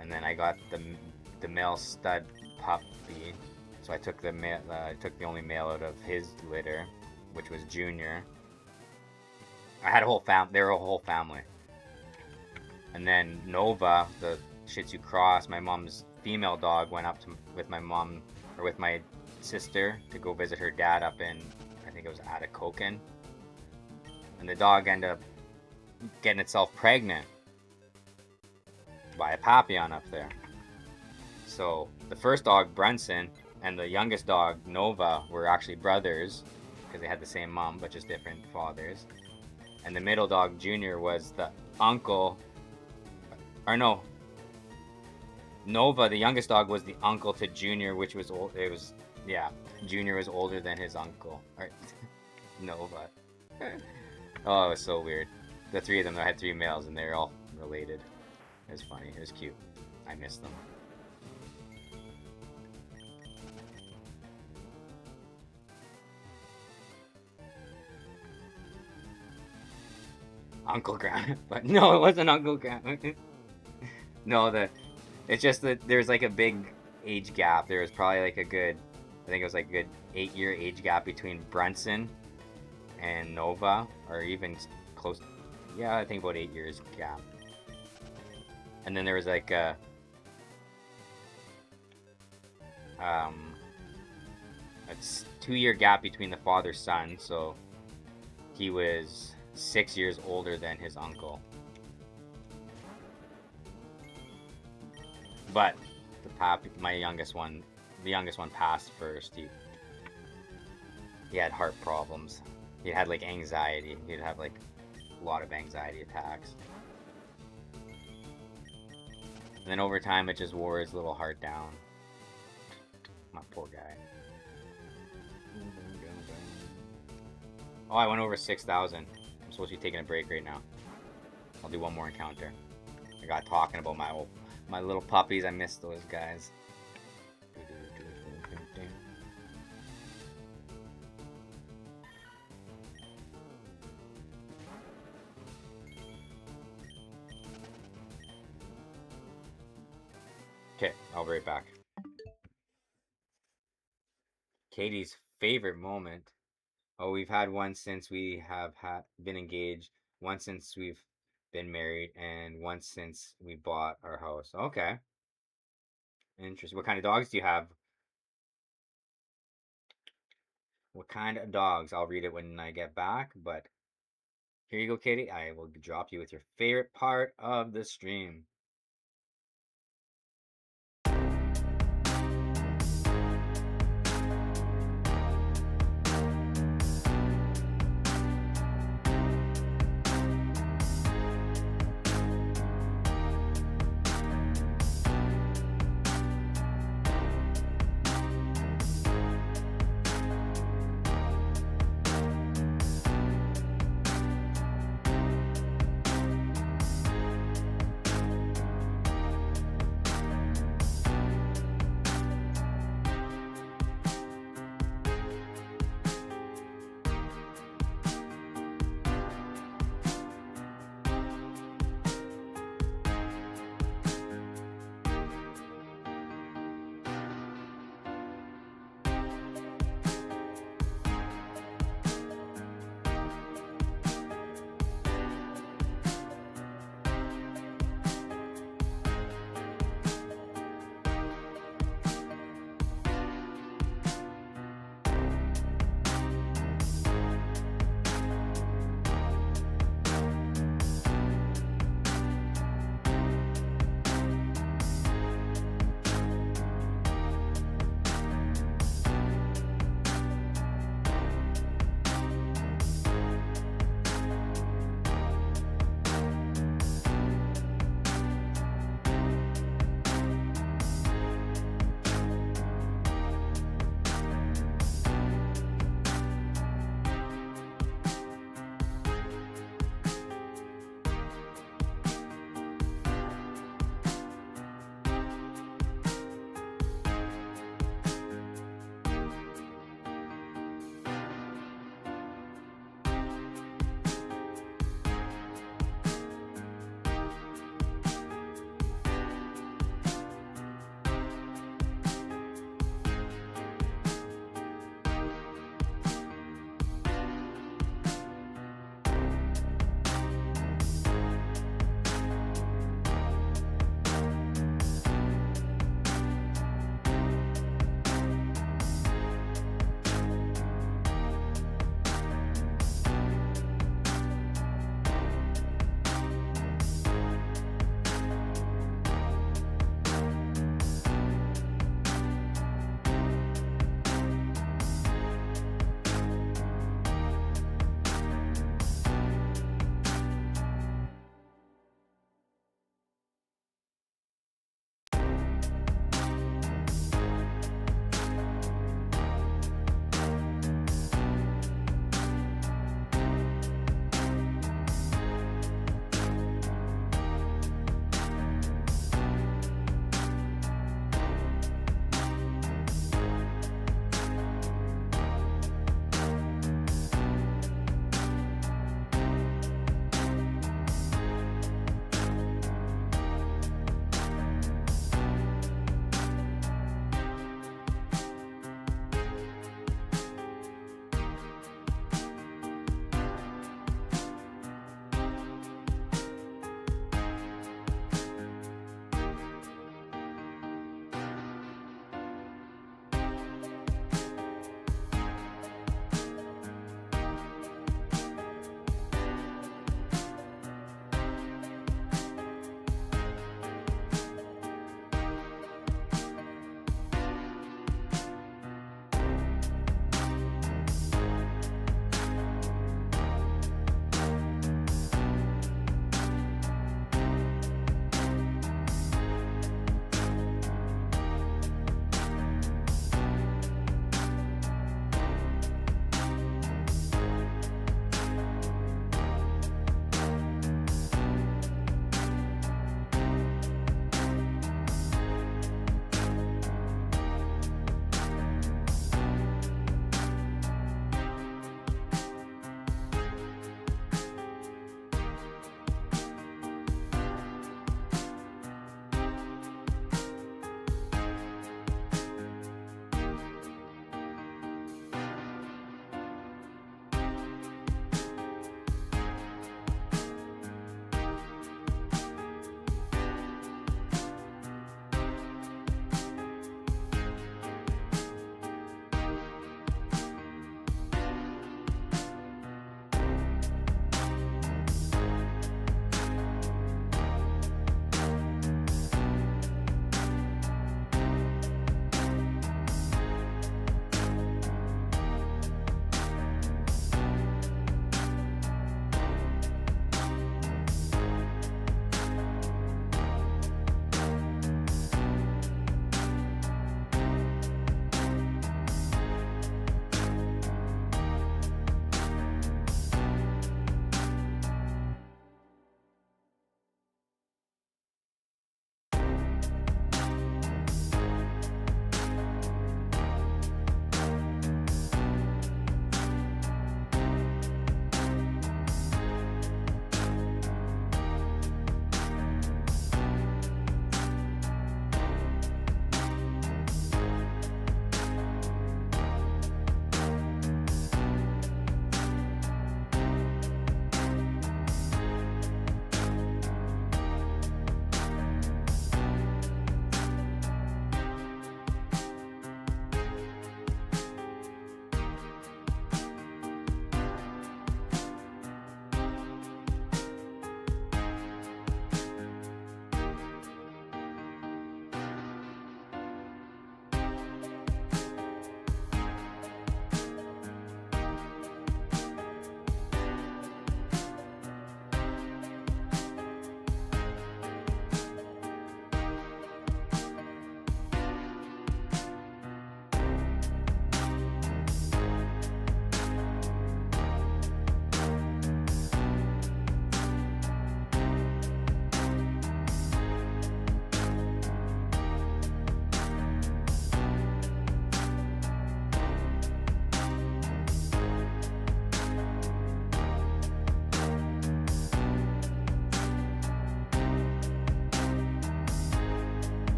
And then I got the male stud puppy. So I took the only male out of his litter, which was Junior. I had a whole they were a whole family. And then Nova, the Shih Tzu cross, my mom's female dog, went up with my mom, or with my sister, to go visit her dad up in, I think it was Atacocan. And the dog ended up getting itself pregnant by a Papillon up there. So the first dog, Brunson, and the youngest dog, Nova, were actually brothers, because they had the same mom but just different fathers. And the middle dog, Junior, was the uncle, or no, Nova, the youngest dog, was the uncle to Junior, which was old. It was, yeah, Junior was older than his uncle. Or Nova. Oh, it was so weird. The three of them, I had 3 males, and they're all related. It was funny. It was cute. I missed them. Uncle Grant, but no, it wasn't Uncle Grant. No, it's just that there's like a big age gap. There was probably like a good, I think it was like a good 8-year age gap between Brunson and Nova, or even close. Yeah, I think about 8 years gap. And then there was like a 2-year gap between the father-son, so he was 6 years older than his uncle. But the youngest one passed first. He had heart problems. He had like anxiety. He'd have like a lot of anxiety attacks. And then over time, it just wore his little heart down. My poor guy. Oh, I went over 6,000. I'm supposed to be taking a break right now. I'll do one more encounter. I got talking about my little puppies. I missed those guys. Okay, I'll be right back. Katie's favorite moment. Oh, we've had one since we have been engaged, one since we've been married, and one since we bought our house. Okay. Interesting. What kind of dogs do you have? What kind of dogs? I'll read it when I get back, but here you go, Katie. I will drop you with your favorite part of the stream.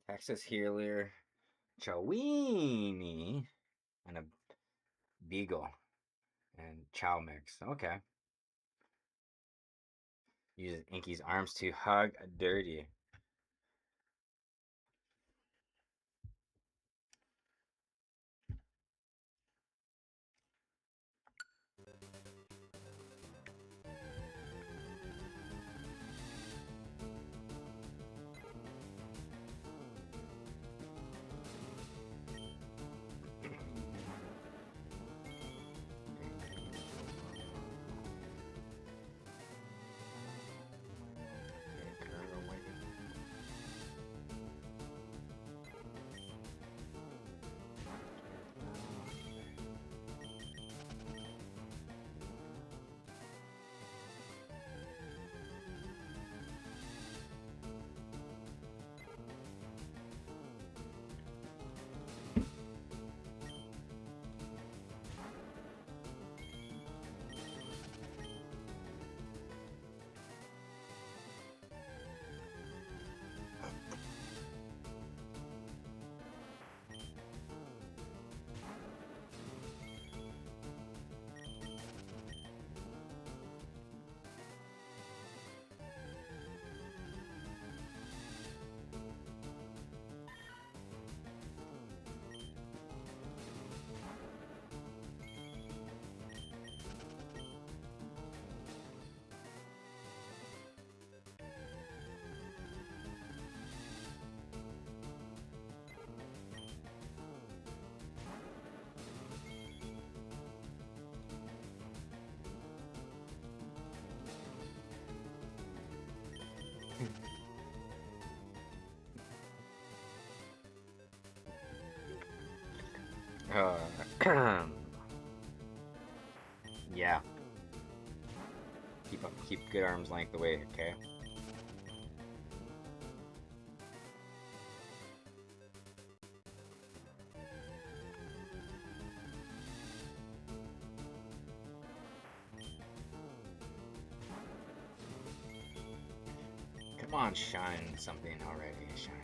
Texas Healer, Chowini, and a Beagle. And Chow Mix. Okay. Uses Inky's arms to hug Dirty. Take her away. Yeah. Keep good arm's length away, okay? Come on, shine something already, shine.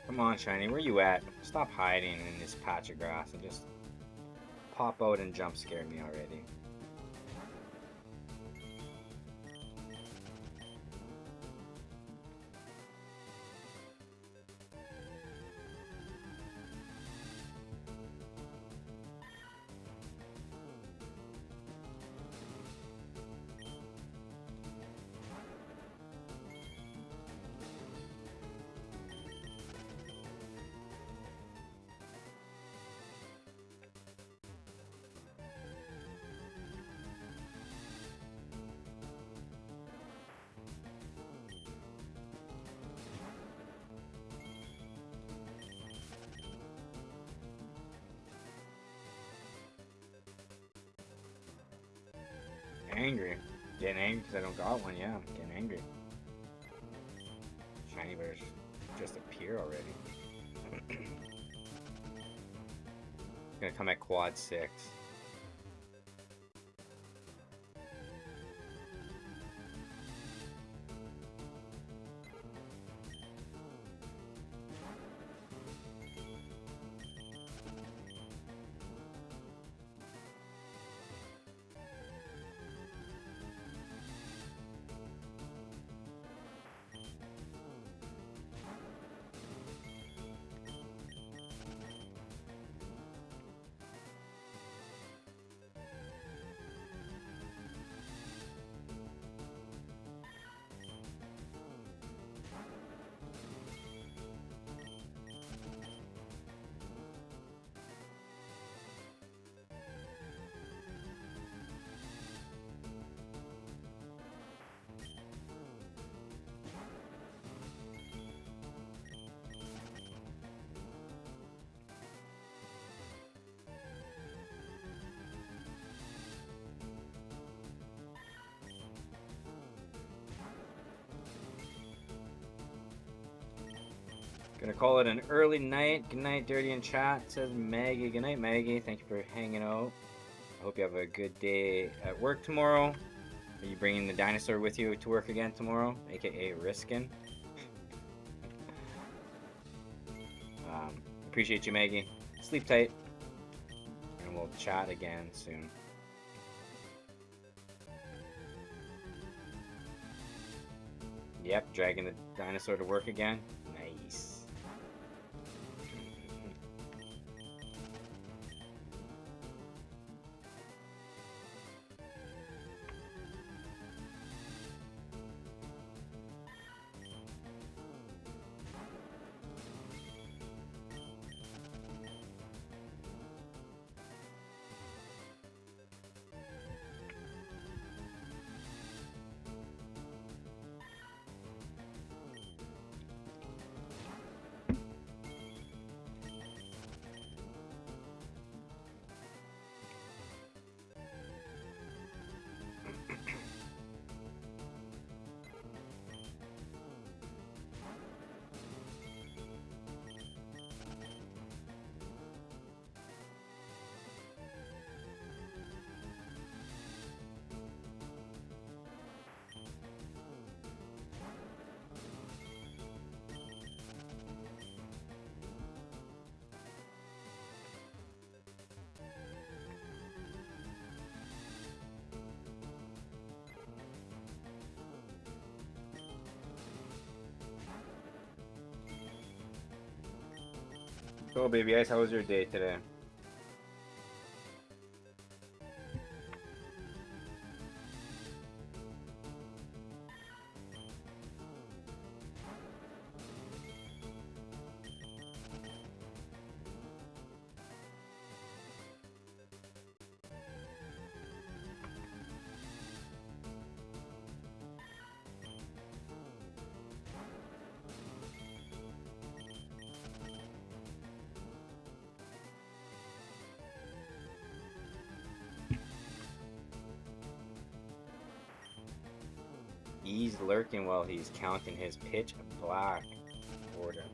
Come on, Shiny, where you at? Stop hiding in this patch of grass and just pop out and jump scare me already. Angry. Getting angry because I don't got one, yeah. Getting angry. Shiny bears just appear already. Gonna come at quad 6. Gonna call it an early night. Good night, Dirty in chat, says Maggie. Good night, Maggie. Thank you for hanging out. I hope you have a good day at work tomorrow. Are you bringing the dinosaur with you to work again tomorrow, aka Riskin? Appreciate you, Maggie. Sleep tight, and we'll chat again soon. Yep, dragging the dinosaur to work again. Nice. So, baby ice, how was your day today? He's lurking while he's counting his pitch black order.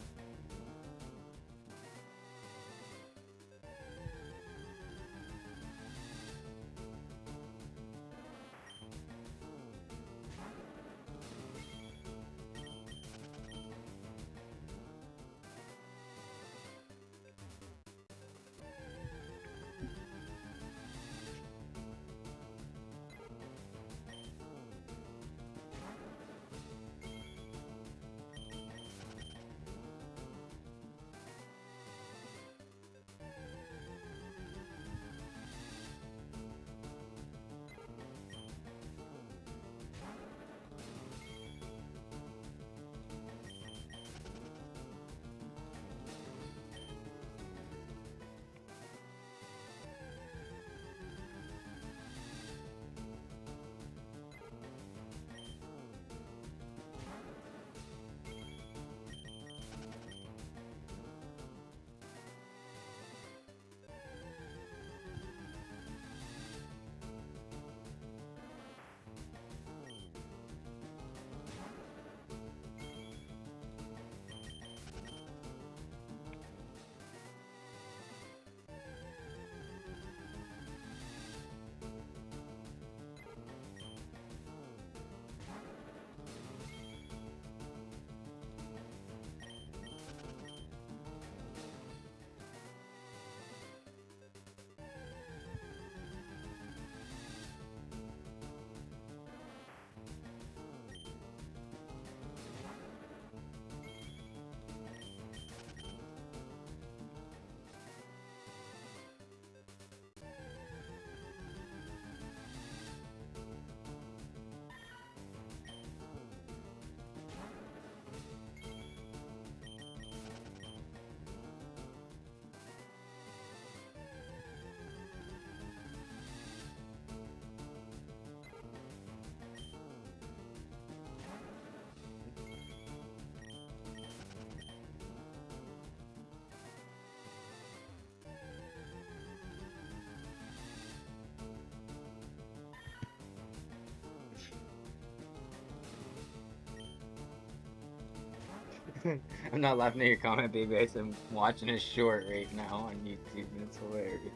I'm not laughing at your comment, baby. I'm watching a short right now on YouTube, and it's hilarious.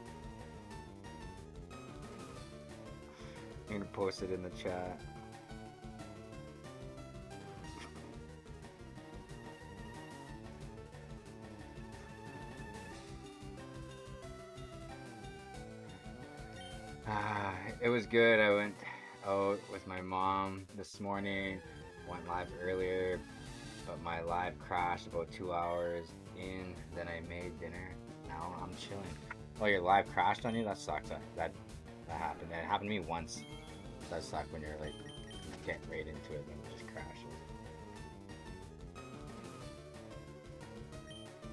I'm gonna post it in the chat. It was good. I went out with my mom this morning. Went live earlier, but my live crashed about 2 hours in. Then I made dinner. Now I'm chilling. Oh, your live crashed on you? That sucks. That happened. It happened to me once. It does suck when you're like getting right into it and it just crashes.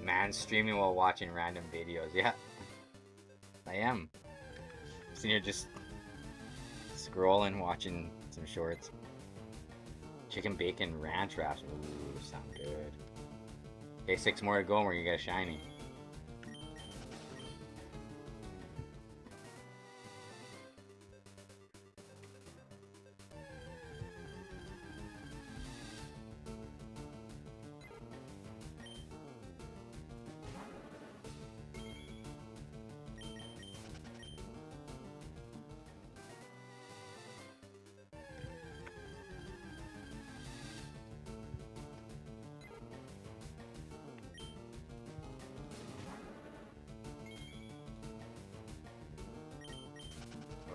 Man, streaming while watching random videos. Yeah, I am. So you're just scrolling, watching some shorts. Chicken bacon ranch wraps. Ooh, sound good. Okay, 6 more to go and we're gonna get a shiny.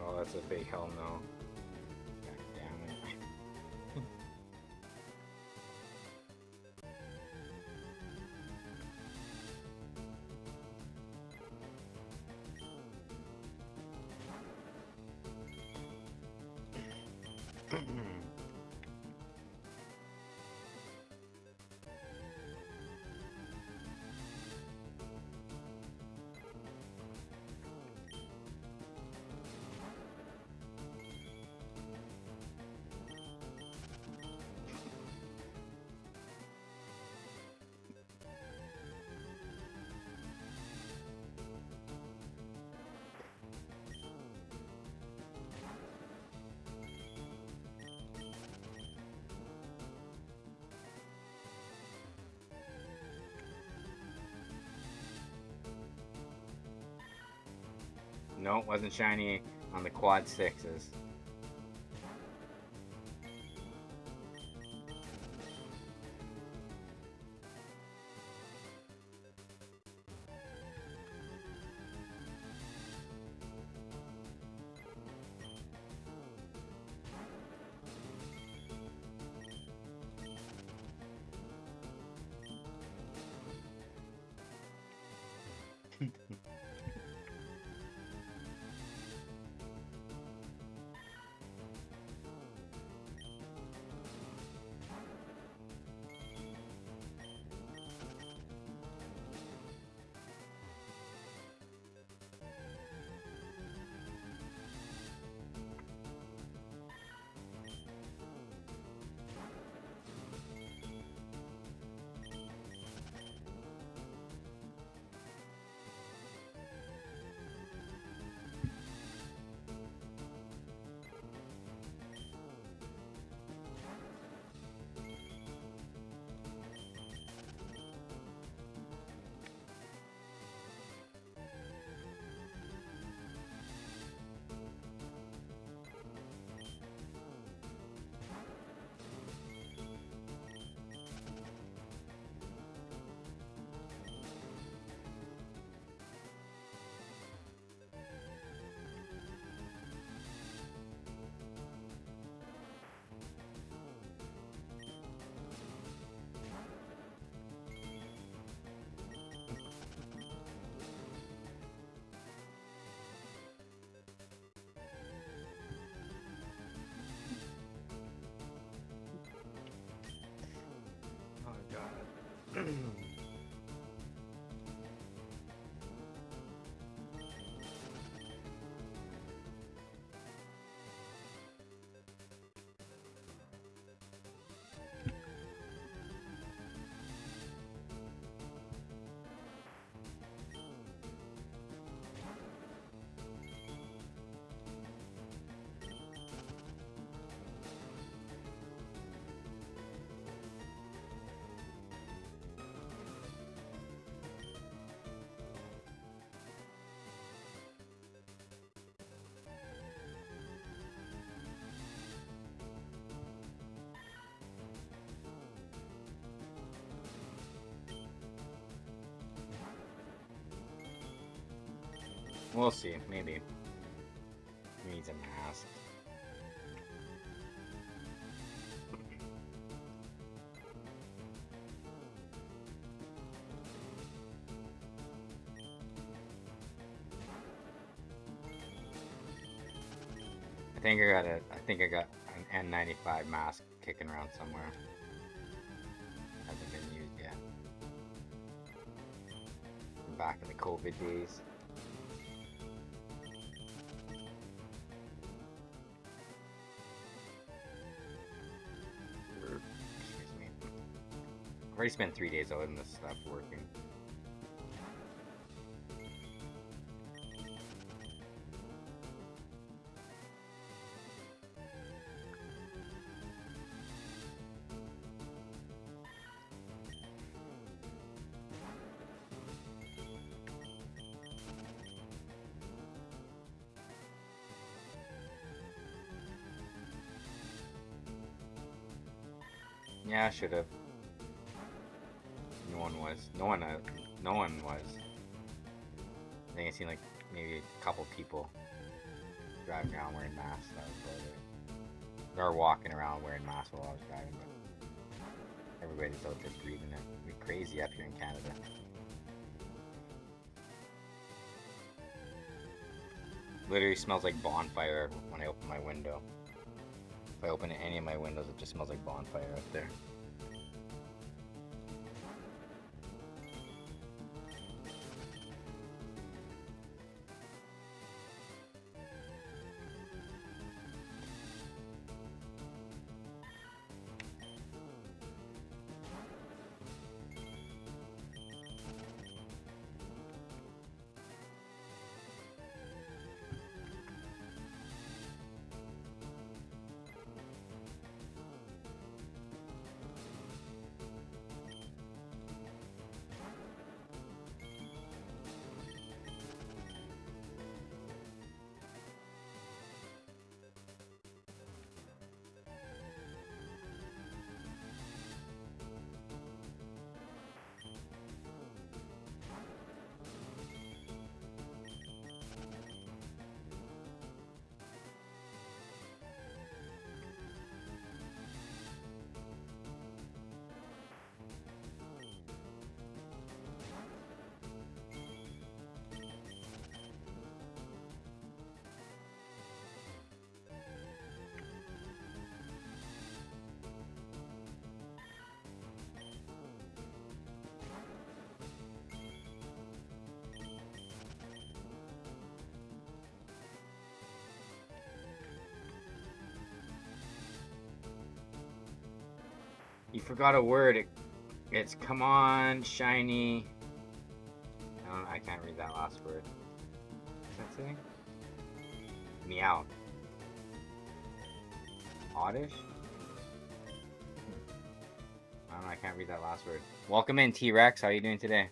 Oh, that's a big hell no. God damn it. No, wasn't shiny on the quad 6s. Oh god. We'll see. Maybe. He needs a mask. I think I got an N95 mask kicking around somewhere. Hasn't been used yet. From back in the COVID days. Excuse me. I've already spent 3 days out in this stuff working. Yeah, I should have. No one was. No one was. I think I seen like maybe a couple people driving around wearing masks. That was about it. Or walking around wearing masks while I was driving, but everybody's out there breathing it. It'd be crazy up here in Canada. Literally smells like bonfire when I open my window. If I open any of my windows, it just smells like bonfire up there. You forgot a word. It's come on, shiny. I can't read that last word. What's that say? Meow. Oddish? I don't know, I can't read that last word. Welcome in, T-Rex. How are you doing today?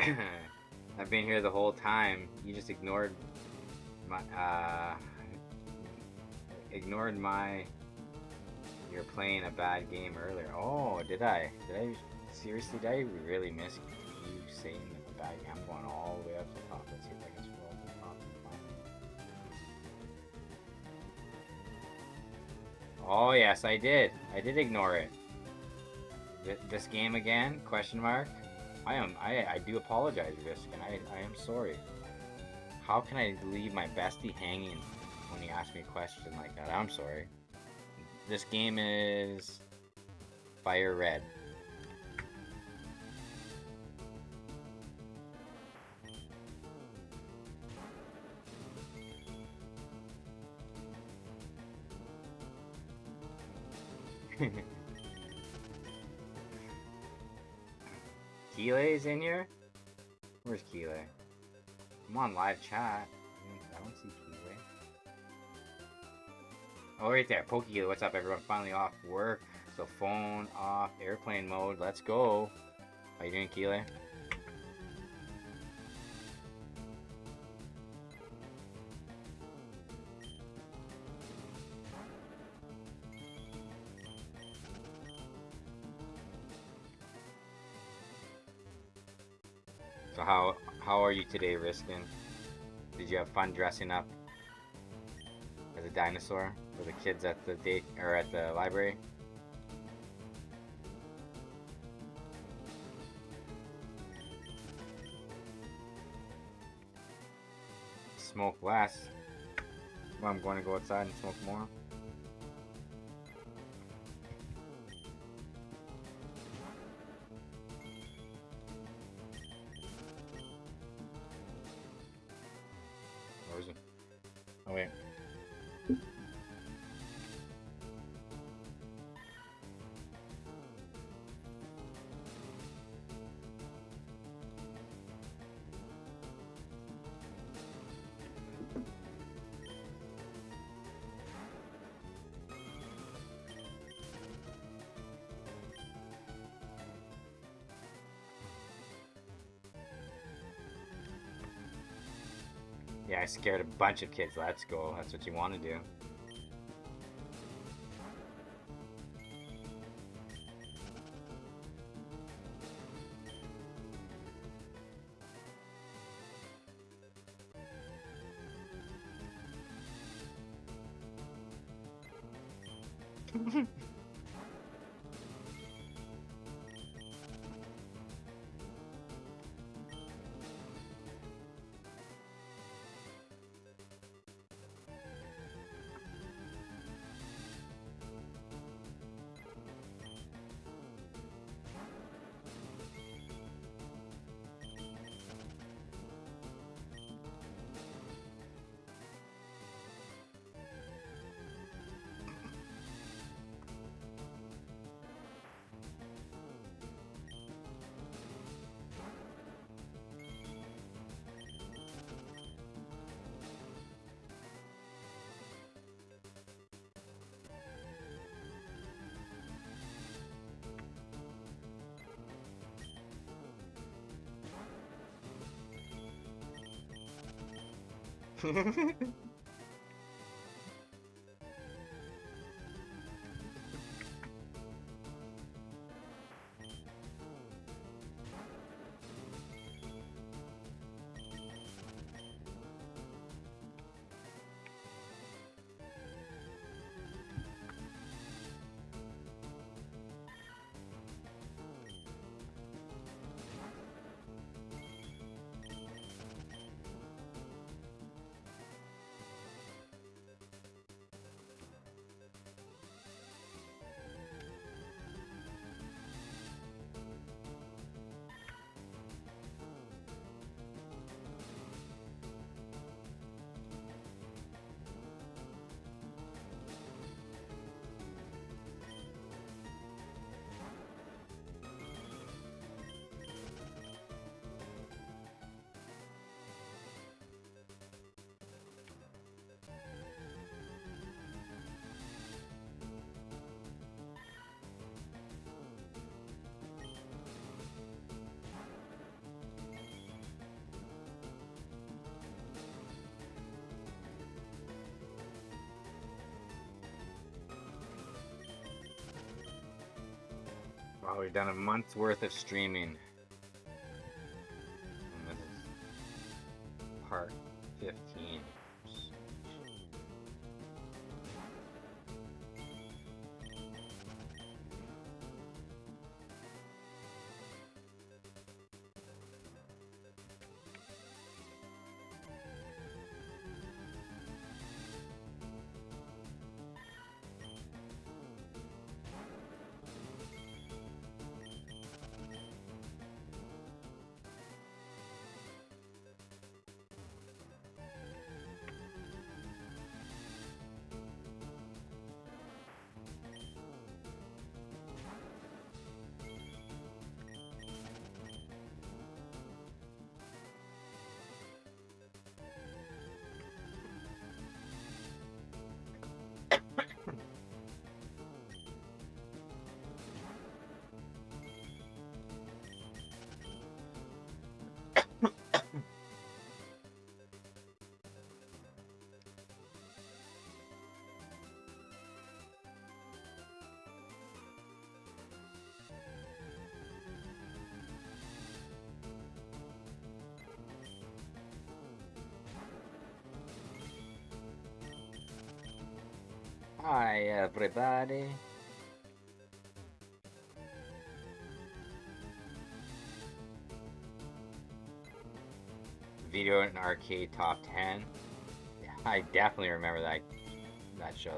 I've been here the whole time. You just ignored my you're playing a bad game earlier. Oh, did I? Seriously, did I really miss you saying a bad game? I'm going all the way up to the top. Let's see if I can scroll to the top and find it. Oh yes, I did. I did ignore it. This game again? Question mark. I do apologize, Risk, and I am sorry. How can I leave my bestie hanging when he asks me a question like that? I'm sorry. This game is FireRed. Keelay's in here? Where's Keelay? I'm on live chat. I don't see Keelay. Oh, right there. Pokekeeler, what's up, everyone? Finally off work. So phone off, airplane mode. Let's go. How you doing, Keelay? So how are you today, Riskin? Did you have fun dressing up as a dinosaur for the kids at the date or at the library? Smoke less. Well, I'm going to go outside and smoke more. Where is it? Oh wait. Yeah, I scared a bunch of kids. Let's go. That's what you want to do. Wow, we've done a month's worth of streaming. And this is part 15. Hi everybody. Video and Arcade Top 10. Yeah, I definitely remember that show.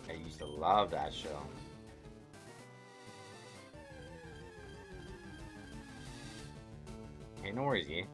I used to love that show. Hey, no worries, E.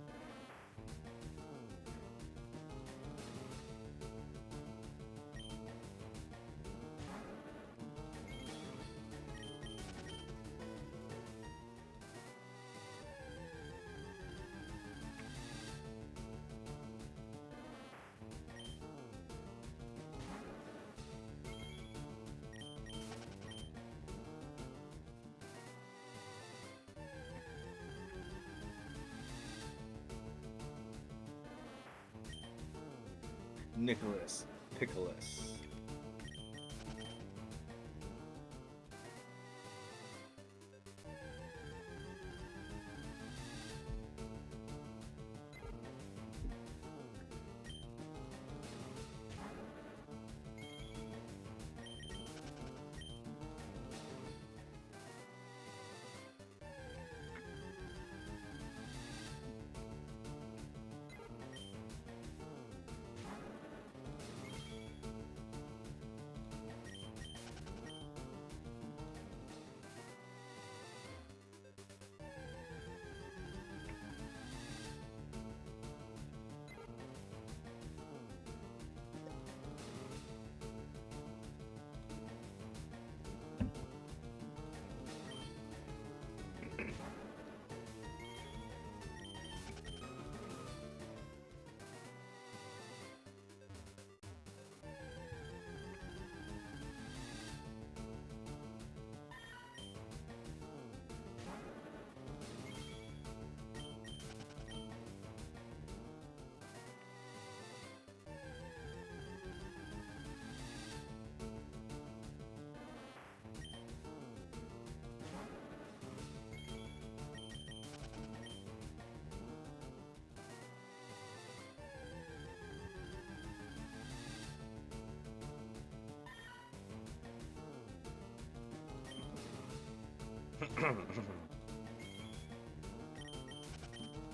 Nicholas Pickles.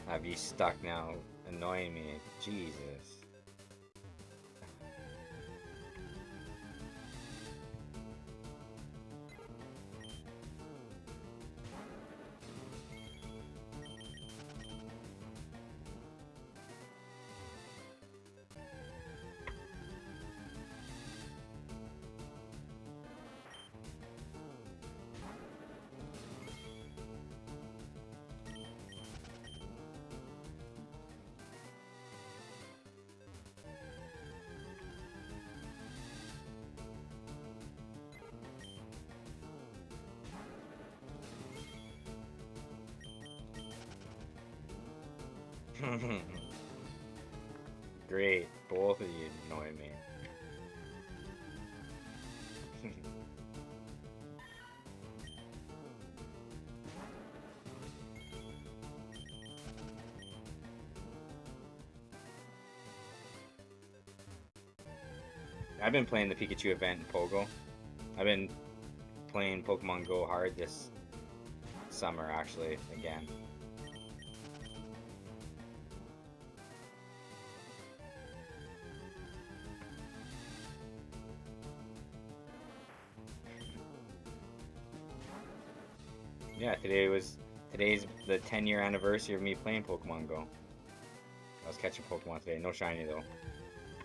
I'd be stuck now, annoying me. Jesus. Great, both of you annoy me. I've been playing the Pikachu event in Pogo. I've been playing Pokemon Go hard this summer, actually, again. Yeah, today's the 10-year anniversary of me playing Pokemon Go. I was catching Pokemon today. No shiny though.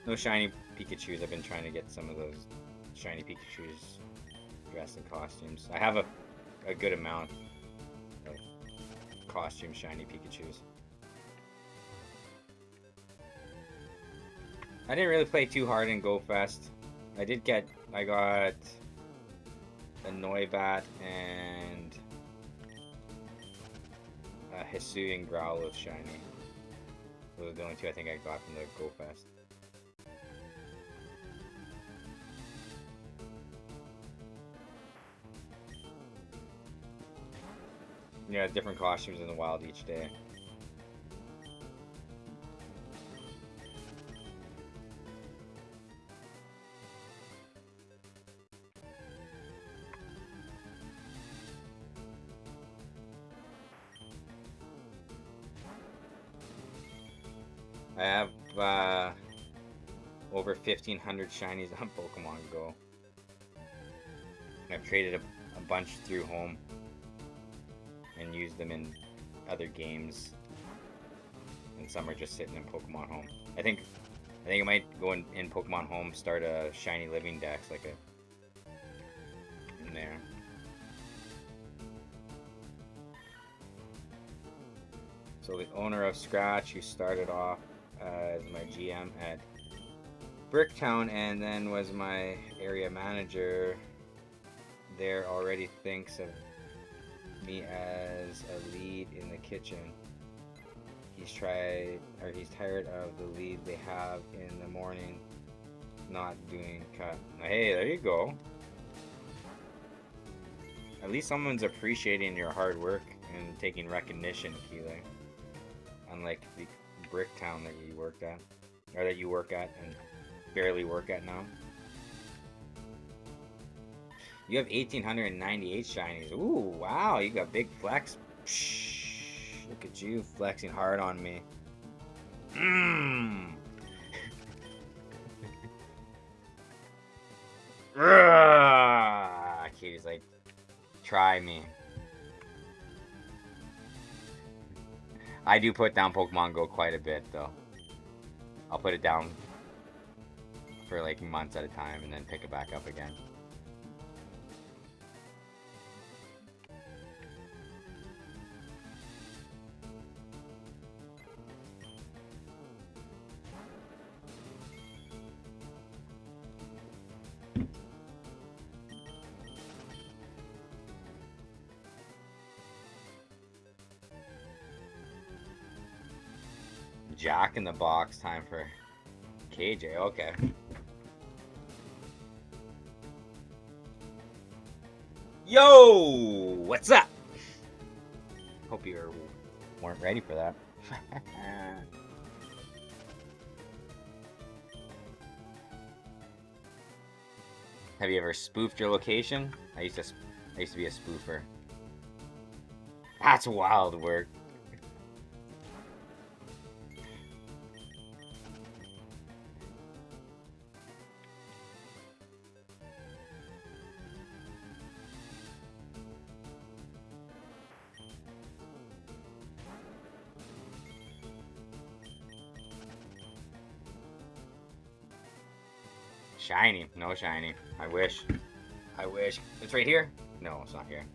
No shiny Pikachus. I've been trying to get some of those shiny Pikachus dressed in costumes. I have a good amount of costume shiny Pikachus. I didn't really play too hard in Go Fest. I got a Noibat and a Hisuian Growlithe shiny. Those are the only two I think I got from the Go Fest. Yeah, different costumes in the wild each day. I have over 1,500 shinies on Pokemon Go. I've traded a bunch through home and used them in other games, and some are just sitting in Pokemon Home. I think I might go in Pokemon Home, start a shiny living dex like in there. So the owner of Scratch, who started off as my GM at Bricktown and then was my area manager there, already thinks of me as a lead in the kitchen. He's tired of the lead they have in the morning not doing cut. Hey, there you go. At least someone's appreciating your hard work and taking recognition, Keeler. Unlike the Bricktown that you worked at, or that you work at and barely work at now. You have 1,898 shinies. Ooh, wow, you got big flex. Psh, look at you flexing hard on me. Mmm. Katie's like, try me. I do put down Pokemon Go quite a bit, though. I'll put it down for like months at a time and then pick it back up again. Jack in the Box, time for KJ, okay. Yo, what's up? Hope you weren't ready for that. Have you ever spoofed your location? I used to be a spoofer. That's wild work. Shiny. No shiny. I wish. I wish. It's right here? No, it's not here.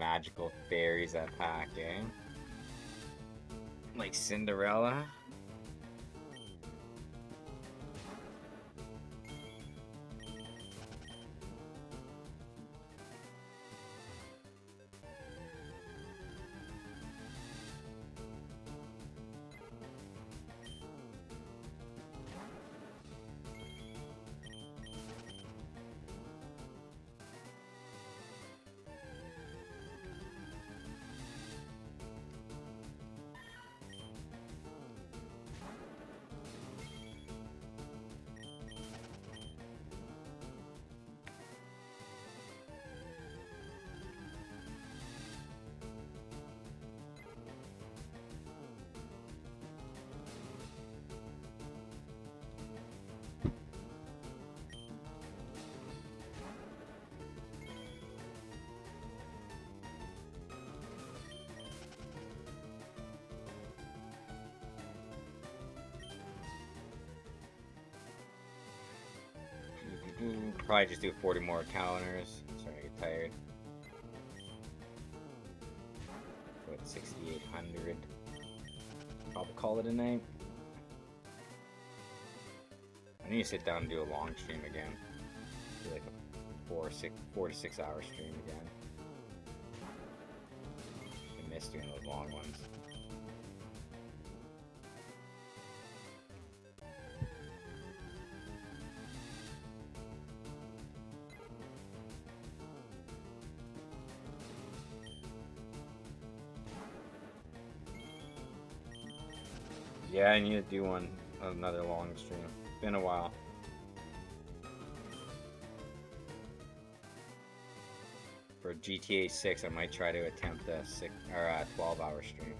magical fairies that pack, eh? Like Cinderella. Probably just do 40 more counters. Starting to get tired. What, 6,800? Probably call it a night. I need to sit down and do a long stream again. Do like a 4 to 6 hour stream again. I miss doing those long ones. Yeah, I need to do another long stream. It's been a while. For GTA 6, I might try to attempt a 12-hour stream.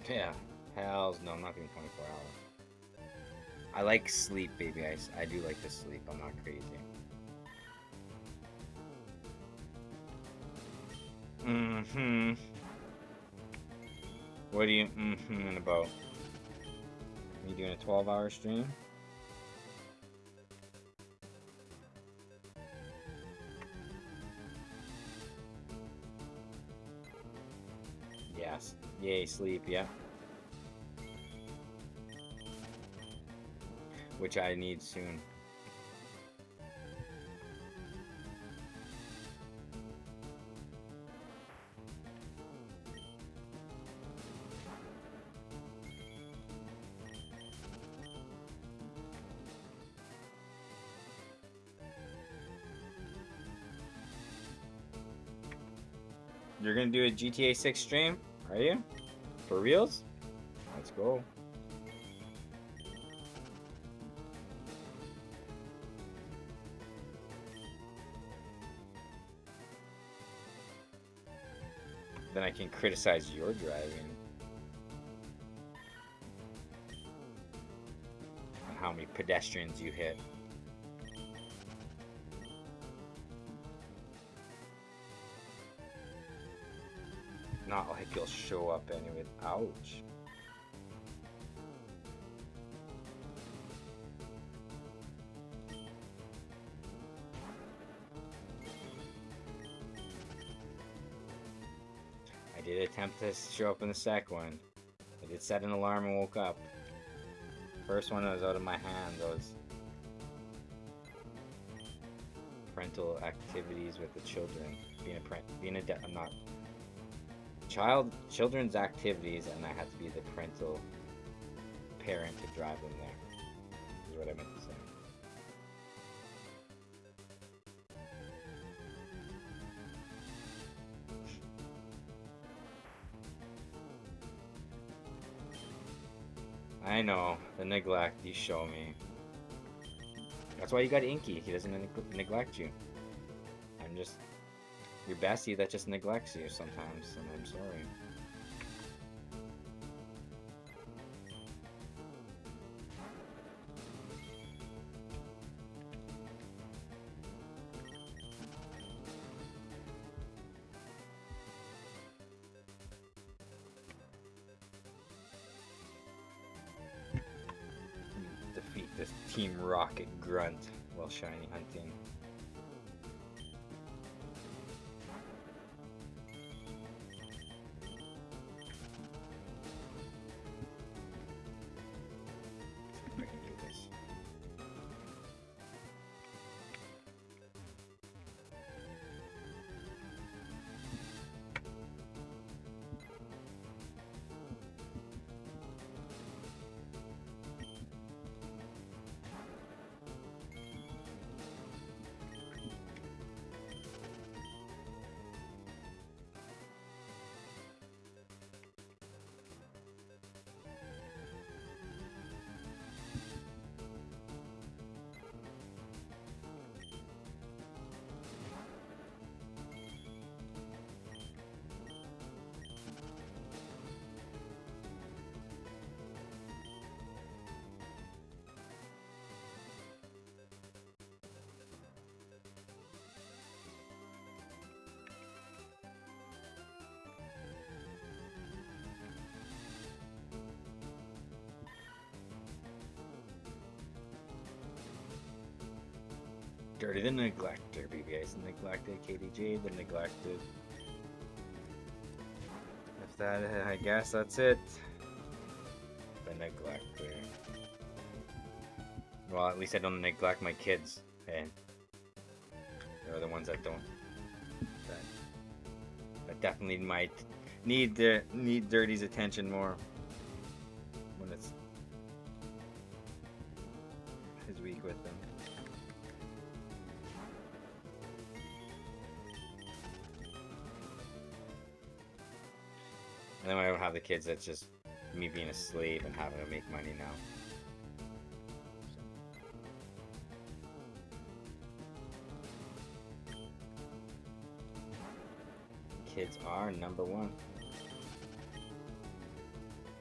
Yeah, hells no, I'm not doing 24 hours. I like sleep, baby. I do like to sleep. I'm not crazy. Mm-hmm. What are you mm-hmm about? You doing a 12-hour stream? Yes. Yay, sleep, yeah. Which I need soon. You're gonna do a GTA 6 stream? Are you? For reals? Let's go. Then I can criticize your driving. And how many pedestrians you hit. Not like you'll show up anyway. Ouch. I did attempt to show up in the second one. I did set an alarm and woke up. First one was out of my hand. Those parental activities with the children. Children's activities, and I had to be the parental parent to drive them there. Is what I meant to say. I know, the neglect you show me. That's why you got Inky. He doesn't neglect you. I'm just your bestie that just neglects you sometimes, and I'm sorry. Defeat this Team Rocket Grunt while shiny hunting. See if I can do this. Dirty the Neglector, BBS the Neglected, KDJ the Neglected. If that, I guess that's it. The Neglector. Well, at least I don't neglect my kids, and they're the ones that don't. That definitely might need Dirty's attention more when it's his week with them. And then I don't have the kids, that's just me being a slave and having to make money now. Kids are number one.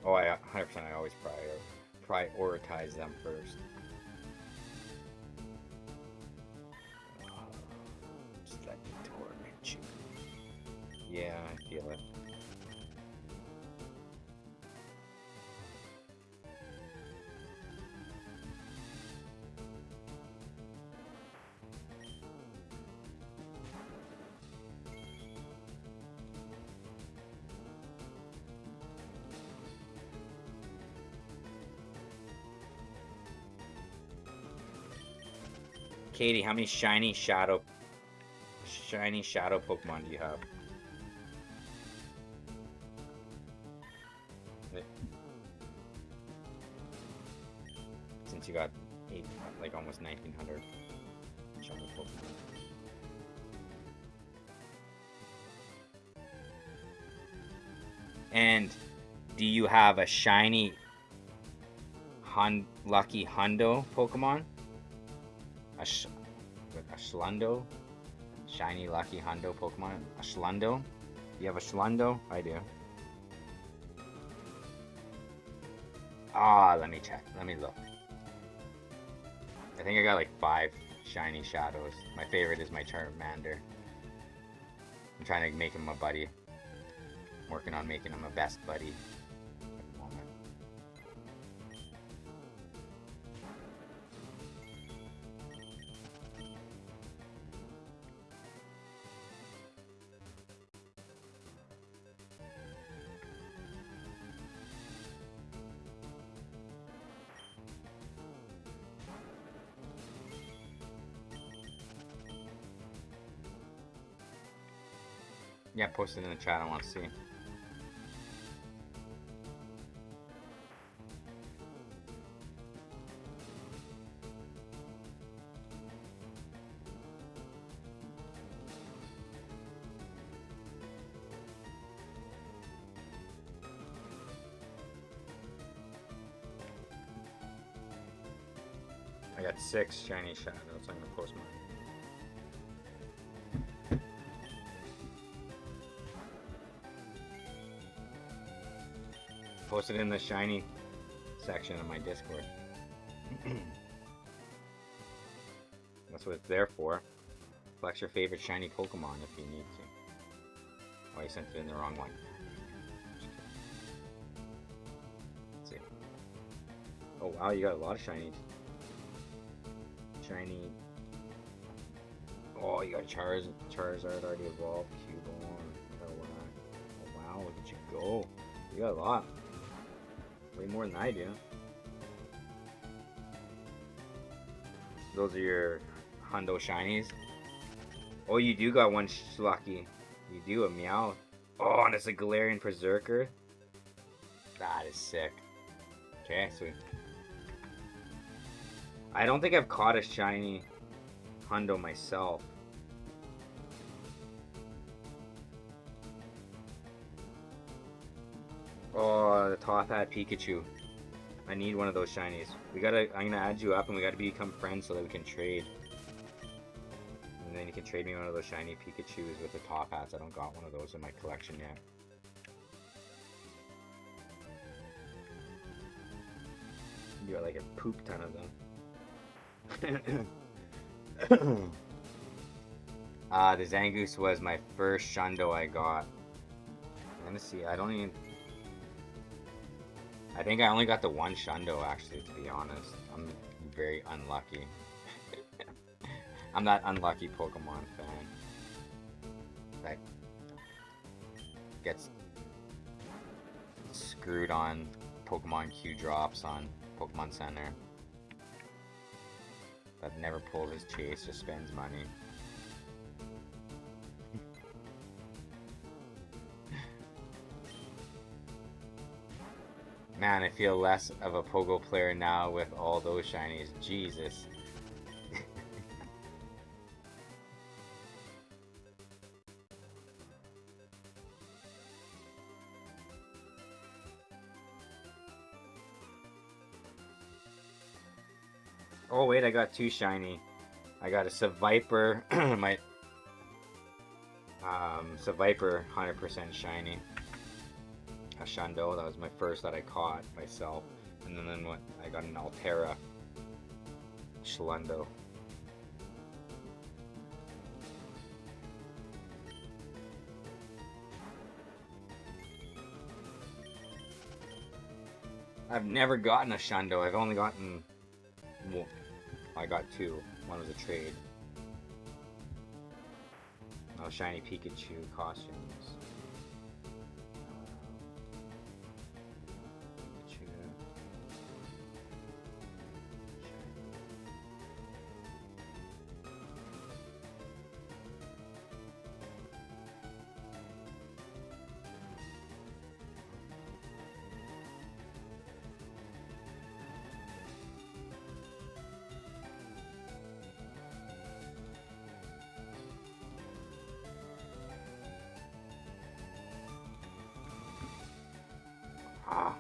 Oh, I 100% I always prioritize them first. Just let me torment you. Yeah, I feel it. Katie, how many shiny shadow Pokemon do you have? Since you got like almost 1900 shiny Pokemon. And do you have a shiny Lucky Hundo Pokemon? A Schlundo? Shiny Lucky Hundo Pokemon? A Schlundo? You have a Schlundo? I do. Ah, let me check. Let me look. I think I got like 5 shiny shadows. My favorite is my Charmander. I'm trying to make him a buddy. I'm working on making him a best buddy. Yeah, post it in the chat, I want to see. I got 6 shiny shadows, I'm gonna post mine. Post it in the shiny section of my Discord. That's what it's there for. Flex your favorite shiny Pokemon if you need to. Oh, I sent it in the wrong one. Let's see. Oh wow, you got a lot of shinies. shiny. Oh, you got Charizard already evolved. Cubone. Oh wow, look at you go. You got a lot. Way more than I do. Those are your Hundo shinies. Oh, you do got one Lucky. You do a Meow. Oh, and it's a Galarian Berserker. That is sick. Okay, sweet. I don't think I've caught a shiny Hundo myself. Oh, the top hat Pikachu. I need one of those shinies. I'm gonna add you up and we gotta become friends so that we can trade. And then you can trade me one of those shiny Pikachus with the top hats. I don't got one of those in my collection yet. You got like a poop ton of them. The Zangoose was my first Shundo I got. I'm gonna see, I think I only got the one Shundo actually, to be honest. I'm very unlucky. I'm that unlucky Pokemon fan that gets screwed on Pokemon Q drops on Pokemon Center. That never pulls his chase, just spends money. Man, I feel less of a Pogo player now with all those shinies. Jesus. Oh wait, I got two shiny. I got a Seviper, my Seviper 100% shiny. A Shundo, that was my first that I caught myself. And then what? I got an Altera Schlundo. I've never gotten a Shundo. I've only gotten... Well, I got two. One was a trade. Oh, shiny Pikachu costumes. Pikachu. Ah.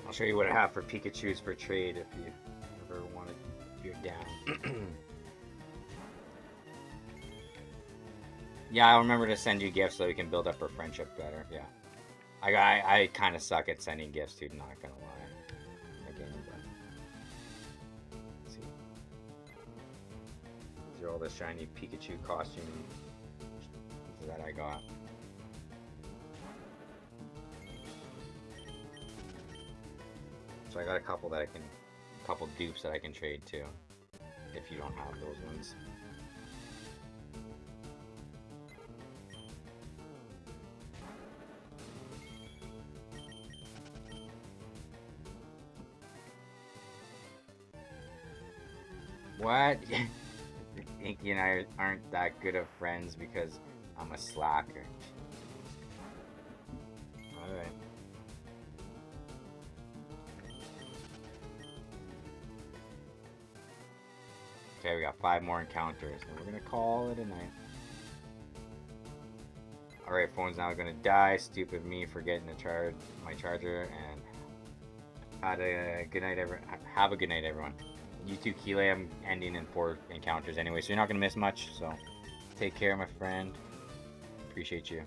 I'll show you what I have for Pikachus for trade if you ever want it, if you're down. Yeah, I'll remember to send you gifts so we can build up our friendship better. Yeah, I kind of suck at sending gifts, dude. Not gonna lie. Again, but let's see. These are all the shiny Pikachu costumes that I got. So I got a couple dupes that I can trade too, if you don't have those ones. What? Inky and I aren't that good of friends because I'm a slacker. Alright. Okay, we got 5 more encounters, and we're gonna call it a night. Alright, phone's now gonna die. Stupid me forgetting to charge my charger. And had a good night, have a good night, everyone. You too, Keeley. I'm ending in 4 encounters anyway, so you're not gonna miss much. So take care, my friend. Appreciate you.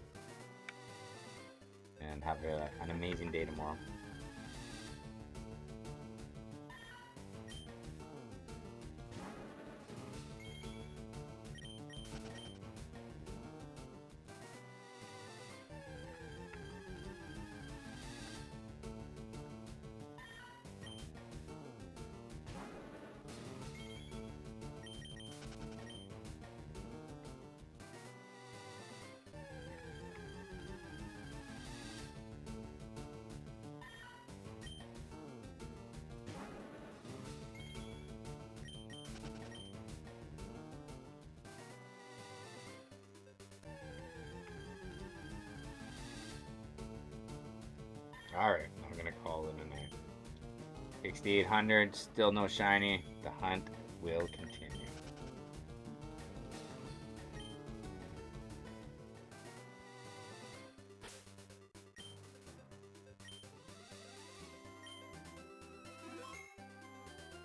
And have an amazing day tomorrow. Alright, I'm gonna call it a night. 6800, still no shiny. The hunt will continue.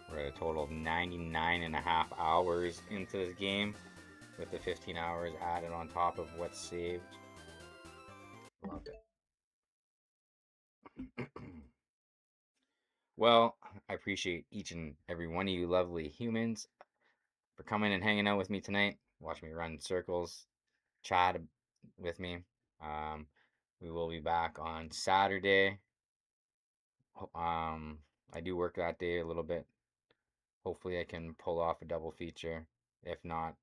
We're at a total of 99.5 hours into this game, with the 15 hours added on top of what's saved. Loved it. Well, I appreciate each and every one of you lovely humans for coming and hanging out with me tonight. Watch me run circles, chat with me. Um, we will be back on Saturday. I do work that day a little bit. Hopefully, I can pull off a double feature. If not,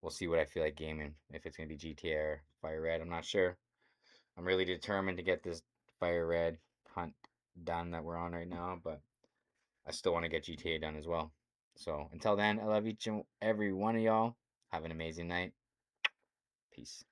we'll see what I feel like gaming. If it's gonna be GTA or FireRed, I'm not sure. I'm really determined to get this FireRed hunt done that we're on right now, but I still want to get GTA done as well. So until then, I love each and every one of y'all. Have an amazing night. Peace.